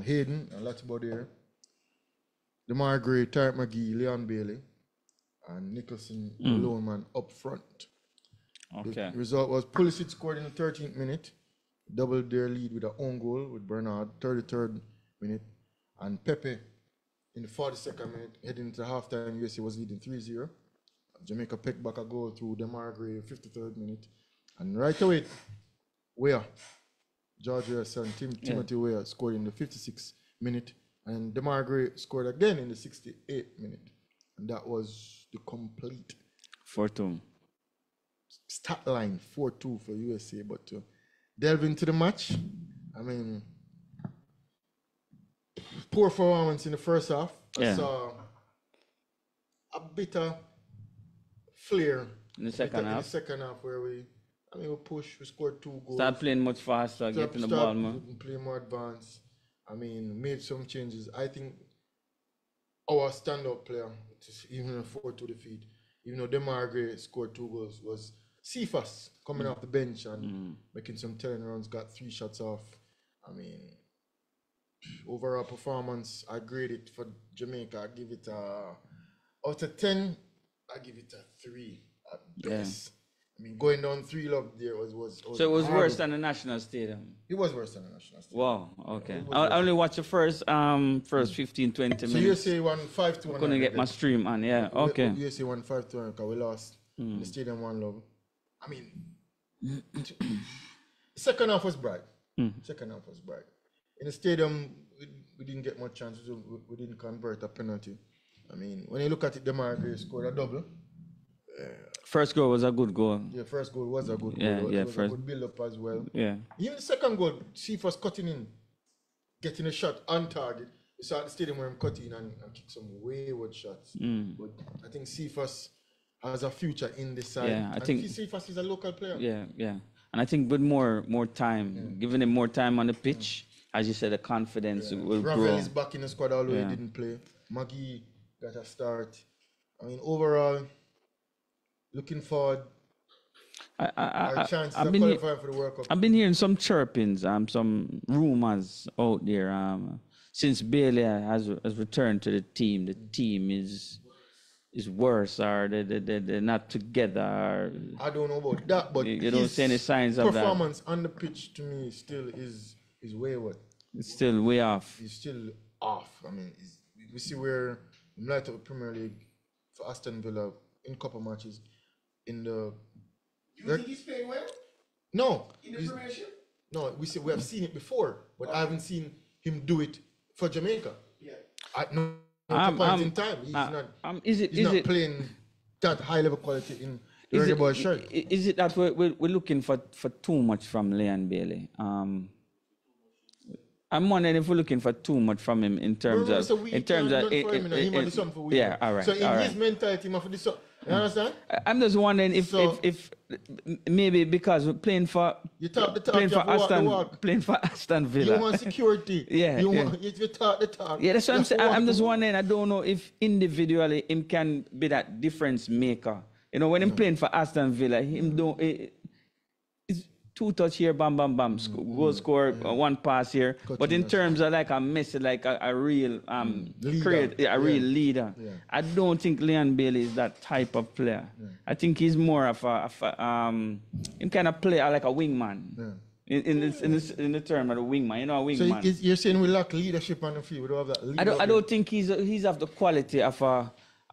Hayden, and Latibody there. DeMar Gray, Tarek McGee, Leon Bailey, and Nicholson, the lone man, up front. Okay. The result was Pulisic scored in the 13th minute, doubled their lead with an own goal with Bernard, 33rd minute, and Pepe in the 42nd minute, heading into halftime. USA was leading 3-0. Jamaica picked back a goal through DeMar Gray, 53rd minute, and right away, George Harrison, Timothy Weah scored in the 56th minute. And DeMar Gray scored again in the 68th minute. And that was the complete 4-2 stat line, 4-2 for USA. But to delve into the match, I mean, poor performance in the first half. I saw a bit of flair in the second half. In the second half where we pushed, we scored 2 goals. Start playing much faster, getting the ball more. Play more advanced. I mean, made some changes. I think our standout player, even a 4-2 defeat, even though DeMar Gray scored 2 goals, was Cephas coming off the bench and making some telling runs, got 3 shots off. I mean, overall performance, I grade it for Jamaica. I give it out of 10, I give it a 3 at best. I mean, going down 3 love there was so it was worse than the National Stadium. It was worse than the National Stadium. Wow, okay. I only watched the first 15, 20 minutes. So USA won 5-2. Couldn't get my stream on, yeah, okay. USA won 5-2 because we lost the stadium 1 love. I mean, second half was bright. Second half was bright. In the stadium, we didn't get much chances. We didn't convert a penalty. I mean, when you look at it, DeMar Gray scored a double. First goal was a good goal. Yeah, first goal was a good goal. Yeah, It was a good build-up as well. Yeah. Even the second goal, Cephas cutting in, getting a shot on target. You saw at the stadium where him cut in and kick some wayward shots. But I think Cephas has a future in this side. Yeah, I think Cephas is a local player. Yeah. And I think with more time, giving him more time on the pitch, as you said, the confidence will Ravel grow. is back in the squad, although he didn't play. Maggie got a start. I mean, overall, looking forward. Our chances of qualifying for the World Cup. I've been hearing some chirpings, some rumors out there. Since Bailey has returned to the team is worse, or they're not together. Or I don't know about that, but you don't see any signs of that. Performance on the pitch to me still is wayward. It's still way off. He's still off. I mean, we see where in light of the Premier League for Aston Villa in couple matches in the. You think he's playing well? No. In the Premiership? No, we have seen it before, but I haven't seen him do it for Jamaica. Yeah. At no point in time, he's not playing that high level quality in the Reggae Boy shirt. Is it that we're looking for too much from Leon Bailey? I'm wondering if we're looking for too much from him in terms of yeah, all right. So in his mentality, he must do something. You understand? I'm just wondering if maybe because we're playing for Aston Villa. You want security. You talk the talk. Yeah, that's what I'm saying. I'm just wondering. I don't know if individually him can be that difference maker. You know, when him playing for Aston Villa, him don't. It's 2 touch here, bam, bam, bam, goal score, 1 pass here. But in terms of like a message, like a real real leader, I don't think Leon Bailey is that type of player. I think he's more of him kind of player like a wingman. In the term of a wingman, you know, a wingman. So you're saying we lack leadership on the field? We don't have that. I don't think he's of the quality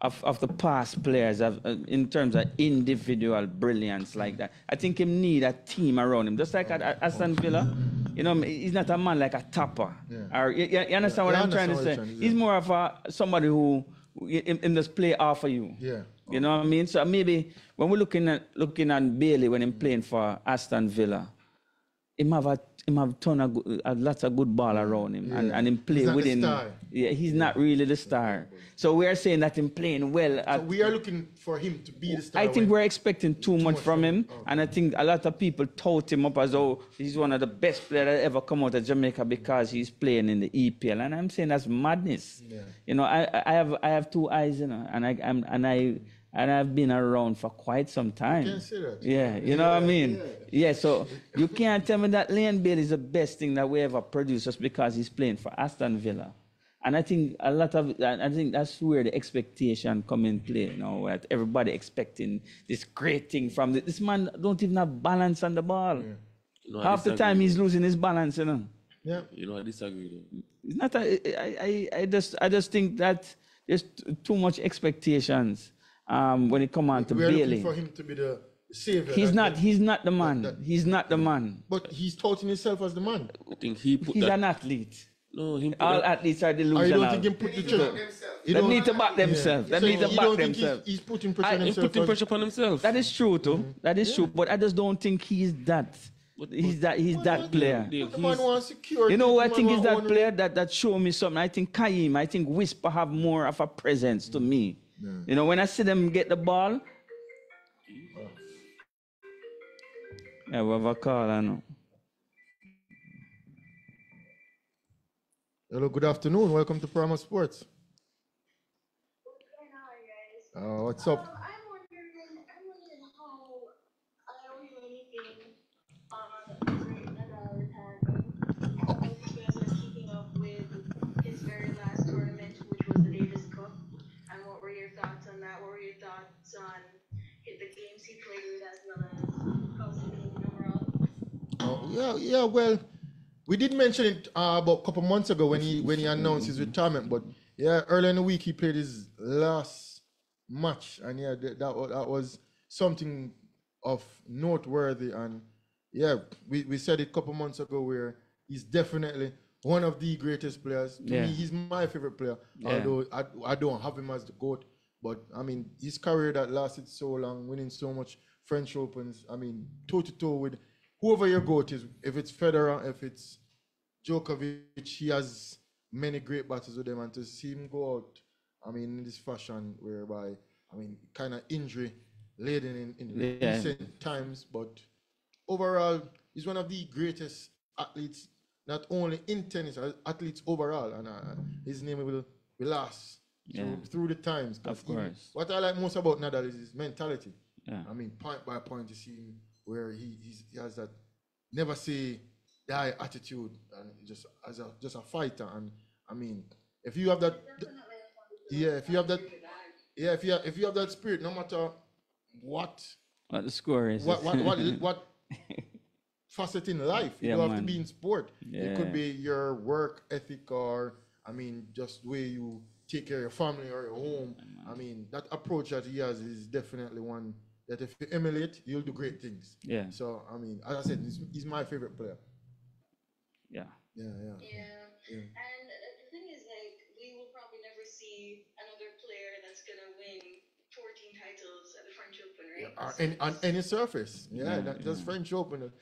of the past players in terms of individual brilliance like that. I think he need a team around him. Just like at Aston Villa, you know, he's not a man like a tapper. Or, you understand what I'm trying to say? He's more of somebody who him just play off of you. Yeah. You know what I mean? So maybe when we're looking at Bailey when he's playing for Aston Villa, him have a lots of good ball around him and him play within. Yeah, he's not really the star. So we are saying that him playing well. So we are looking for him to be the star. I think we're expecting too much from him, and I think a lot of people tout him up as though he's one of the best players that ever come out of Jamaica because he's playing in the EPL, and I'm saying that's madness. Yeah. You know, I have 2 eyes, you know, and I've been around for quite some time. You can't say that. Yeah, you know what I mean? Yeah, so you can't tell me that Leon Bailey is the best thing that we ever produced just because he's playing for Aston Villa. And I think I think that's where the expectation come in play, you know, that everybody expecting this great thing from this man don't even have balance on the ball. Yeah. You know, half the time he's losing his balance, you know. Yeah. You know, I disagree though. It's not I just think that there's too much expectations when it come on to Bailey. We're looking for him to be the savior. He's not the man. He's not the man. But he's touting himself as the man. I think he's an athlete. No, all athletes are delusional. You don't think him put the challenge? They need to back themselves. They need to back themselves. He's putting pressure on himself. He's putting pressure upon himself. That is true too. That is true. But I just don't think he's that. He's that player. The man wants security. You know what I think is that player that show me something. I think Kaim, I think Whisper have more of a presence to me. Yeah. You know, when I see them get the ball. Yeah, we have a call, I know. Hello, good afternoon. Welcome to Primal Sports. What's going on, guys? What's up? I'm wondering how Yeah. Well, we did mention it about a couple months ago when he announced his retirement. But yeah, earlier in the week he played his last match, and yeah, that was something of noteworthy. And yeah, we said it a couple months ago where he's definitely one of the greatest players. To me, he's my favorite player. Although I don't have him as the GOAT. But I mean, his career that lasted so long, winning so much French Opens. I mean, toe to toe with whoever your GOAT is. If it's Federer, if it's Djokovic, he has many great battles with them, and to see him go out, I mean, in this fashion whereby, I mean, kind of injury laden in recent times, but overall, he's one of the greatest athletes, not only in tennis, athletes overall, and his name will last through the times. Of course. What I like most about Nadal is his mentality. Yeah. I mean, point by point, you see him where he has that never say die attitude, and just as a fighter. And I mean, if you have that, if you have that spirit, no matter what the score is, what facet in life, you don't have to be in sport. It could be your work ethic, or I mean, just the way you take care of your family or your home. I mean, that approach that he has is definitely one that if you emulate, you'll do great things. Yeah. So I mean, as I said, he's my favorite player. Yeah. And the thing is, like, we will probably never see another player that's gonna win 14 titles at the French Open, right? On any surface. That's French Open.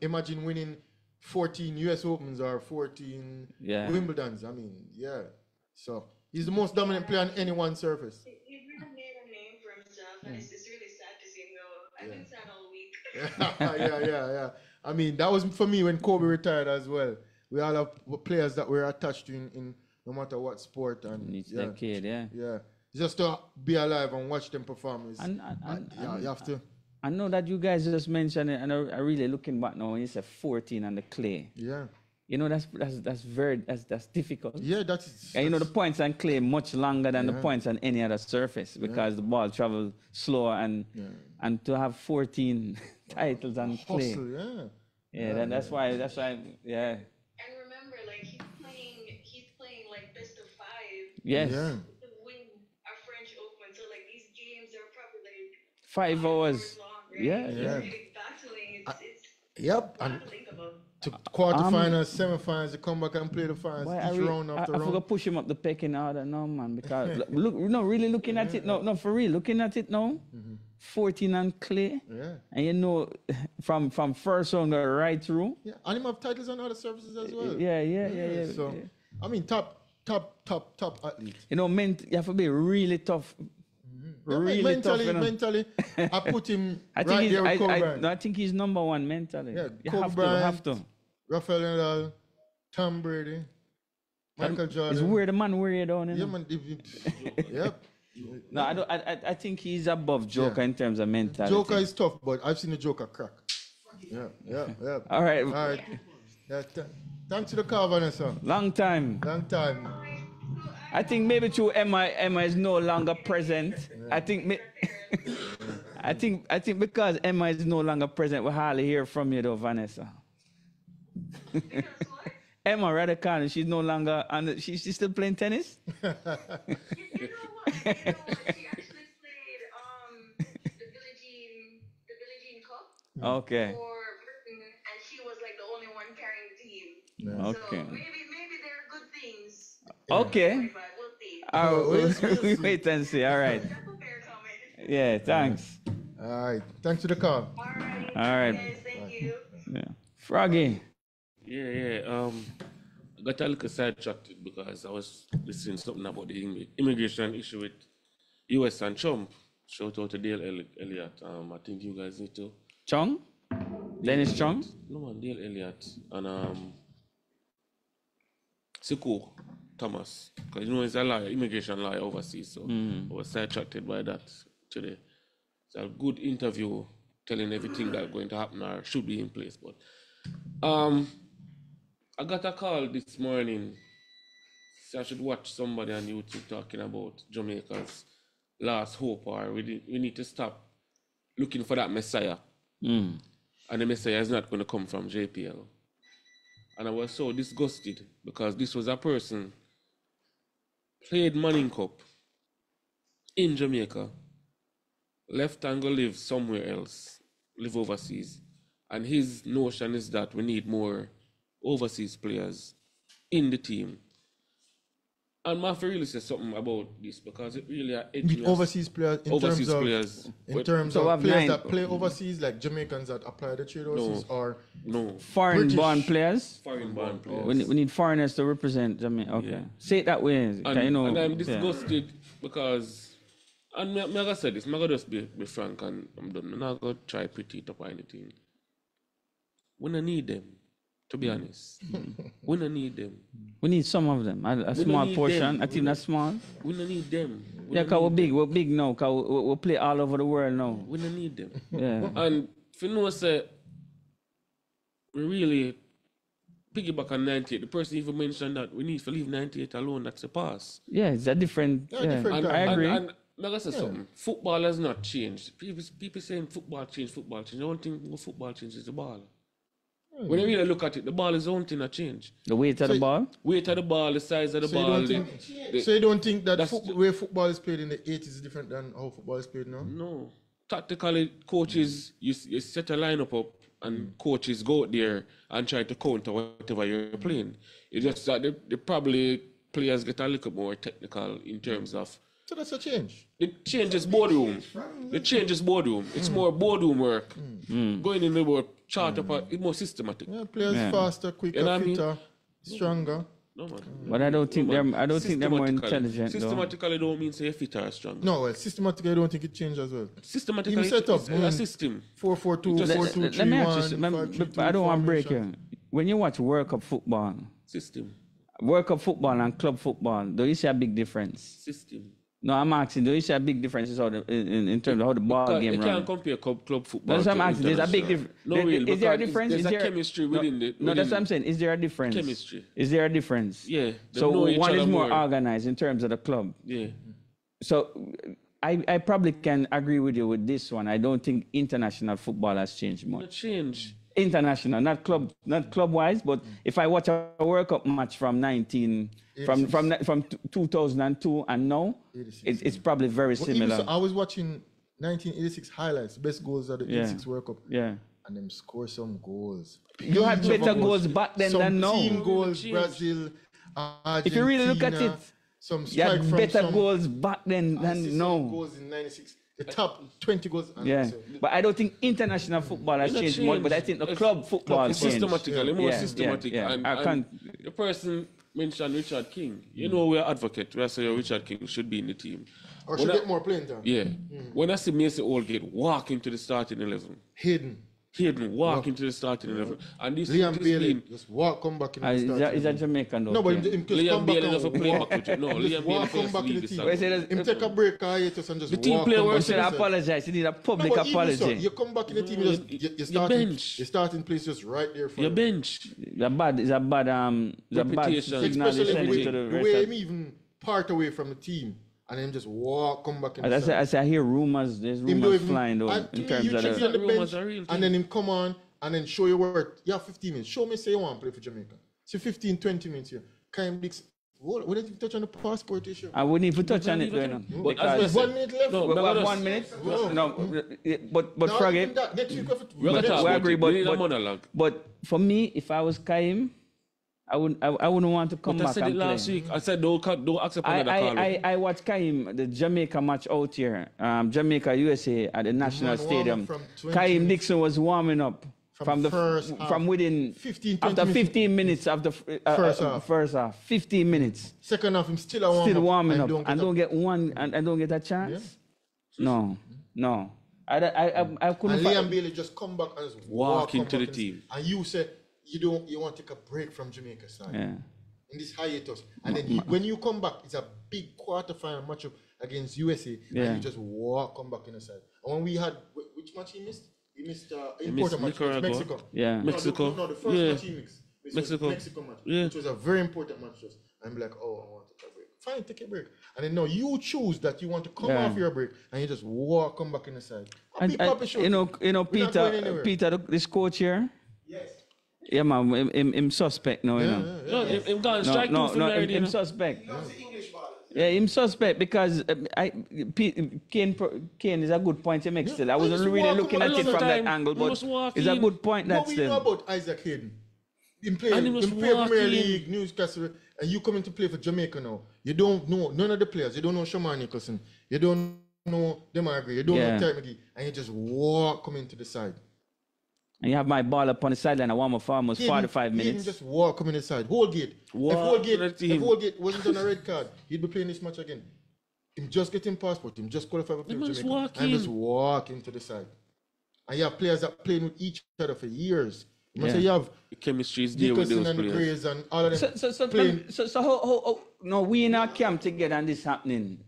Imagine winning 14 US Opens or 14 Wimbledons. I mean, so he's the most dominant player on any one surface. He's really made a name for himself, and it's really sad to see him go. I've been sad all week. Yeah. I mean, that was for me when Kobe retired as well. We all have players that we're attached to in no matter what sport. And it's that kid, yeah. Just to be alive and watch them perform is, you have to. I know that you guys just mentioned it, and I really looking back now when you said 14 on the clay. Yeah. You know, that's difficult. Yeah, that's. And you know, the points on clay much longer than the points on any other surface because the ball travels slower, and to have 14 titles on clay. Hustle, that's why. And remember, like he's playing like best of 5. Yes. To win a French Open, so like these games are probably like 5 hours. long, right? Yeah. He's really battling. It's yep. hard to think about. To quarterfinals, semifinals, to come back and play the finals each round after round. I forgot to push him up the pecking order now, man, because really looking at it, no, for real, looking at it now, 14 on clay, and you know, from first round right through. Yeah, and him have titles on other surfaces as well. Yeah. So, I mean, top athlete. You know, you have to be really tough. Really mentally, tough, you know? mentally, I put him right there with Kobe Bryant. I think he's number 1 mentally. Yeah, you Kobe have to. Rafael Nadal, Tom Brady, Michael Jordan. It's weird, the man weird down, you know? Yeah, man. Yep. No, I think he's above Joker in terms of mentality. Joker is tough, but I've seen the Joker crack. Yeah. All right. Yeah, thanks to the call, Vanessa. Long time. I think maybe through Emma is no longer present. I think because Emma is no longer present, we hardly hear from you though, Vanessa. Emma Radicano, she's no longer, and she's still playing tennis? You know what? She actually played the Billie Jean Cup. Okay. For Britain, and she was like the only one carrying the team. Yeah. Okay. So maybe there are good things. Okay. We'll see. We wait and see. All right. That's a fair comment. Yeah, thanks. All right. Thanks for the call. All right. All right. Guys, thank you. Yeah. Froggy. I got a little sidetracked because I was listening to something about the immigration issue with US and Trump. Shout out to Dale Elliott. I think you guys need to. Chong? Dennis Chong? No man, Dale Elliott and Siku Thomas. Because you know he's a lawyer, immigration lawyer overseas, so I was sidetracked by that today. It's a good interview telling everything that's going to happen or should be in place. But I got a call this morning. So I should watch somebody on YouTube talking about Jamaica's last hope, or we need to stop looking for that Messiah. And the Messiah is not going to come from JPL. And I was so disgusted because this was a person played Manning Cup in Jamaica, left and go live somewhere else, live overseas. And his notion is that we need more overseas players in the team. And I have to really say something about this because it really With overseas players in overseas terms of players. players that play overseas, like Jamaicans that apply the trade overseas, or No. Foreign-born players. Foreign-born players. We need foreigners to represent Jamaica. Okay. Yeah. Say it that way. And I'm yeah. disgusted because, and I'm going to say this, I'm going to just be frank and I'm done. I'm not going to try pretty it up or anything. We don't need them, to be honest. We don't need them. We need some of them. A We small don't need portion. them. A team that's small. We don't need them. Yeah, because we're big now. Because we play all over the world now. We don't need them. Yeah. And if you know, say, we really piggyback on 98. The person even mentioned that we need to leave 98 alone. That's a pass. Yeah, it's a different. Yeah, Yeah, different I agree. And like I said something, football has not changed. People saying football changed. The only thing what football changes is the ball. When you really look at it, the ball is the only thing that changed. The weight of the ball. Weight of the ball, the size of the ball. So you don't think that that's way football is played in the 80s is different than how football is played now? No. Tactically, coaches, you set a lineup up and coaches go out there and try to counter whatever you're playing. It's just that they probably players get a little more technical in terms of. So that's a change. It changes boardroom. It's more boardroom work. Going in the board, chart up, it's more systematic. Yeah, players faster, quicker, You know what I mean? fitter, stronger. No, man. But I don't think they're more intelligent though. Systematically don't mean say fitter or stronger. No, well, systematically, I don't think it changed as well. Systematically, Even set up, it's a system. 4-4-2, Just- 4-2-3-1, Let me ask you, 5-3-2 I don't want to break formation. you. When you watch World Cup football, and club football, do you see a big difference? System. No, I'm asking, do you see a big difference in terms of how the ball game You can't runs? compare club football. That's what I'm to asking. There's a big international. difference. No, really, Is there a because difference? There's Is a there chemistry within the. No, that's what I'm saying. Is there a difference? Chemistry. Is there a difference? Yeah. they So know each one other is more organized in terms of the club. Yeah. So I probably can agree with you with this one. I don't think international football has changed No much. change. International, not club wise, but if I watch a World Cup match from 2002 and now, it's probably very But even similar. so, I was watching 1986 highlights, best goals of the 86 World Cup. Yeah. And them score some goals. You had Peach of better a goals back then some than now. team goals, Change. Brazil, Argentina. If you really look at it, some you strike had from better some goals back then than assist now. goals in 96. The top 20 goals. And Yeah, so- but I don't think international football has It's not changed much. But I think the It's- club football It's changed. systematically, more Yeah, systematic. yeah. And, I and can't- the person mentioned Richard King. You know, we're advocate. We say Richard King should be in the team. Or When should I- get more playing time. Yeah. When I see Mason Oldgate walk into the starting 11, Hidden. walk into the starting 11, and this Liam this Bailey, been- just walk, come back in the Is starting. that Jamaican though? No, but okay. him just Liam come back Bailey and never play walk. back with you. No, Just Liam Bailey walk, come first back in leave the the team. side. Wait, say that- Him take a break, hiatus, and just The team walk, player come was- back You should in the side. apologize. You need a No, public but even so, apology. you come back in the team, No, you bench. your starting place just right there for Your you. bench. It's a bad Reputation. signal they Especially send the to the way rest him even part away from the team and then just walk, come back in of- the As side. I hear rumors, there's Him don't rumors even- flying though and to in me, terms you of should be the. on the Rumors bench are real and thing. then him come on and then show your work. You have 15 minutes. Show me say you want to play for Jamaica. See 15, 20 minutes here. Kind Dix, what did you touch on the passport issue? I wouldn't even touch on it right now. But Because- as I 1 minute left. No, we but have that's- 1 minute. No. No, but Now, Froggy, even that, next week we have to- We're gonna But- talk we about agree, it. but- We need a but- monologue. but for me, if I was Kaim, I wouldn't want to come But I back said it and play. last week. I said don't accept another call. I watched Kaim, the Jamaica match out here, Jamaica USA at the National man warm Stadium. up from 20 Kaim minutes. Dixon was warming up From the first half. from within 15, 20 after minutes. 15 minutes of the First half. 15 minutes, Second half, him still a warm still up warming up, and and don't get one, and don't get a chance. No. I couldn't. And Liam Bailey just come back and just Walk come into back the team. And you say you want to take a break from Jamaica side Yeah. in this hiatus. And then when you come back, it's a big quarterfinal matchup against USA. Yeah. And you just come back in the side. And when we had which match he missed? He missed missed important match against Nicaragua. Mexico. Yeah. Mexico. No, the first Yeah. match he missed. This was Mexico. Mexico match, Yeah. which was a very important match to us. I'm like, oh, I want to take a break. fine, take a break. And then now you choose that you want to come Yeah. off your break and you just come back in the side. And, you know, We're not going Peter, anywhere. this coach here. Yes. Yeah, man, him suspect now, you know. No, him gone strike two for me him already. You know? suspect. Loves the English ball. Yeah, him suspect because Kane is a good point he makes still. I I wasn't just really walk looking him at it along from the that time. angle, He but must walk it's a in. good point What that we know still. about Isaac Hayden? Him play And he must Premier walk in. League, Newcastle, and you coming to play for Jamaica now. You don't know none of the players. You don't know Shaman Nicholson. You don't know Demargre. You don't Yeah. know Terry McGee. And you just come into the side. And you have my ball up on the sideline. I warm up for almost 45 He minutes. just come in the side. Holgate. Walk to the team. If Holgate wasn't on a red card, he'd be playing this match again. Him just getting passport. Him just qualify for They Jamaica. must walk and in. just walk into the side. And you have players that playing with each other for years. You must Yeah. say you have The chemistry is there with Nicholson those and the players. Grays and all of them So playing. how no, we in our camp together and this happening.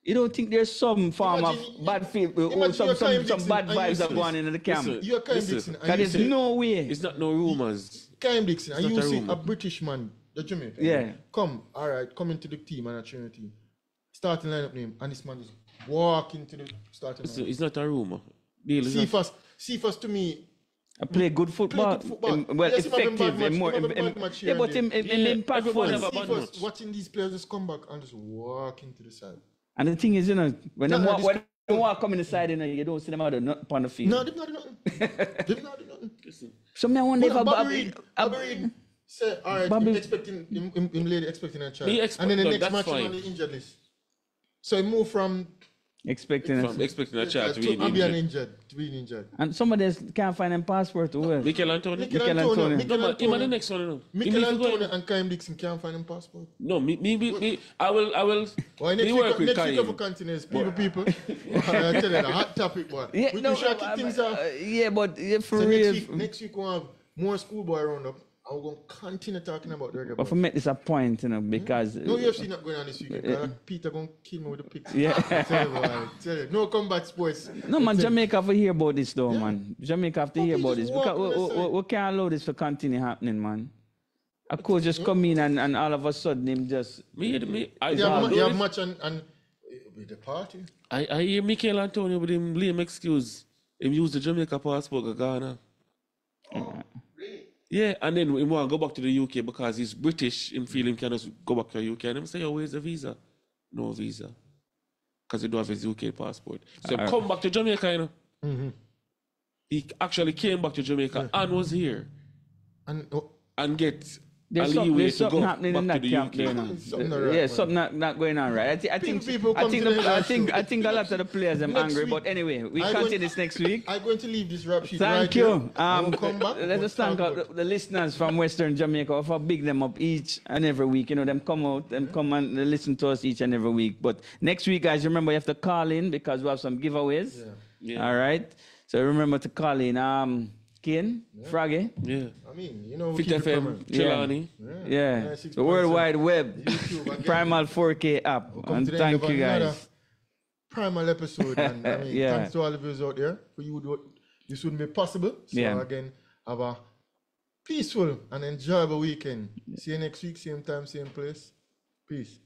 You don't think there's some form Imagine- of bad feel, imagine or some you're Kyle bad Dixon and vibes you are see going this. into the camp? Listen, You're Kyle Listen, Dixon. And Because you there's see no way. It's not no rumors. Kyle Dixon and not you a see rumor. a British man, the Jamaican. Yeah. Come into the team and a Trinity. Starting lineup name, and this man just walk into the starting lineup. It's not a rumor. Deal is not- Cephas to me, I play good football. Play good football. Well, Yes, him have a bad effective. match, and more, him have a bad match here yeah, but and him Yeah, impactful. everybody have a bad Cephas match. watching these players just come back and just walk into the side. And the thing is, you know, when No, they no, walk, this- when they walk come in the side, you know, you don't see them out of nothing on the field. No, they've not do nothing. They've not do nothing. So me I wonder if a Bobby Reid say, all right, Bobby- him lady expecting a child. He expect- And then the no, next that's match him fine. on the injured list. So he moved from expecting From it. expecting a child to be to be injured. injured. And somebody else can't find them passport to wear. Mikel Antonio. Mikel Mikel Antonio. Antonio. No, but him and the next one, you know. He Mikel need to go Antonio in. and Kyle Dixon can't find him passport. No, I will Why me work with next week of a Kaim. continent, people. I tell you, a hot topic, boy. Yeah, we no, should kick things off. yeah, but yeah, for So real. next week we'll have more schoolboy roundup. I'm going to continue talking about the reggae. But for me, it's a point, you know, because No UFC not going on this weekend. Peter going to kill me with the picks. Yeah. Tell you, boy. Tell you. No combat sports. no man, Tell you. Jamaica have to hear about this though, man. Jamaica have to hear Okay, about just this walk because on the side. we can't allow this to continue happening, man. A coach just come in and all of a sudden him just I You have match and with the party. I hear Mikel Antonio with him lame excuse. Him use the Jamaica passport to Ghana. Yeah, and then he want to go back to the UK because he's British. Him feel him can just go back to the UK. And him say, oh, where's the visa? No visa. Because he don't have his UK passport. So he come back to Jamaica, you know. He actually came back to Jamaica and was here. And get there's a leeway to something go happening back in to that the camp UK. there now. Something not right, Yeah, man. something not going on right. I think People come to the I think a lot of the players are Next angry. week, But anyway, we I continue going- this next week. I'm going to leave this rap sheet Thank right you. here. I will come back. Let us thank the listeners from Western Jamaica for big them up each and every week. You know, them come out, them come and listen to us each and every week. But next week, guys, remember you have to call in because we have some giveaways. Yeah. All right. So remember to call in. Kane, Fraggy. Yeah. I mean, you know, Fit keep it FM, coming. Trelawney. Yeah. 96.7. The World Wide Web. YouTube again. Primal 4K app. Come And to the end thank of you another guys. Primal episode. And I mean, Yeah. thanks to all the viewers out there. For you, this wouldn't be possible. So Yeah. again, have a peaceful and enjoyable weekend. See you next week, same time, same place. Peace.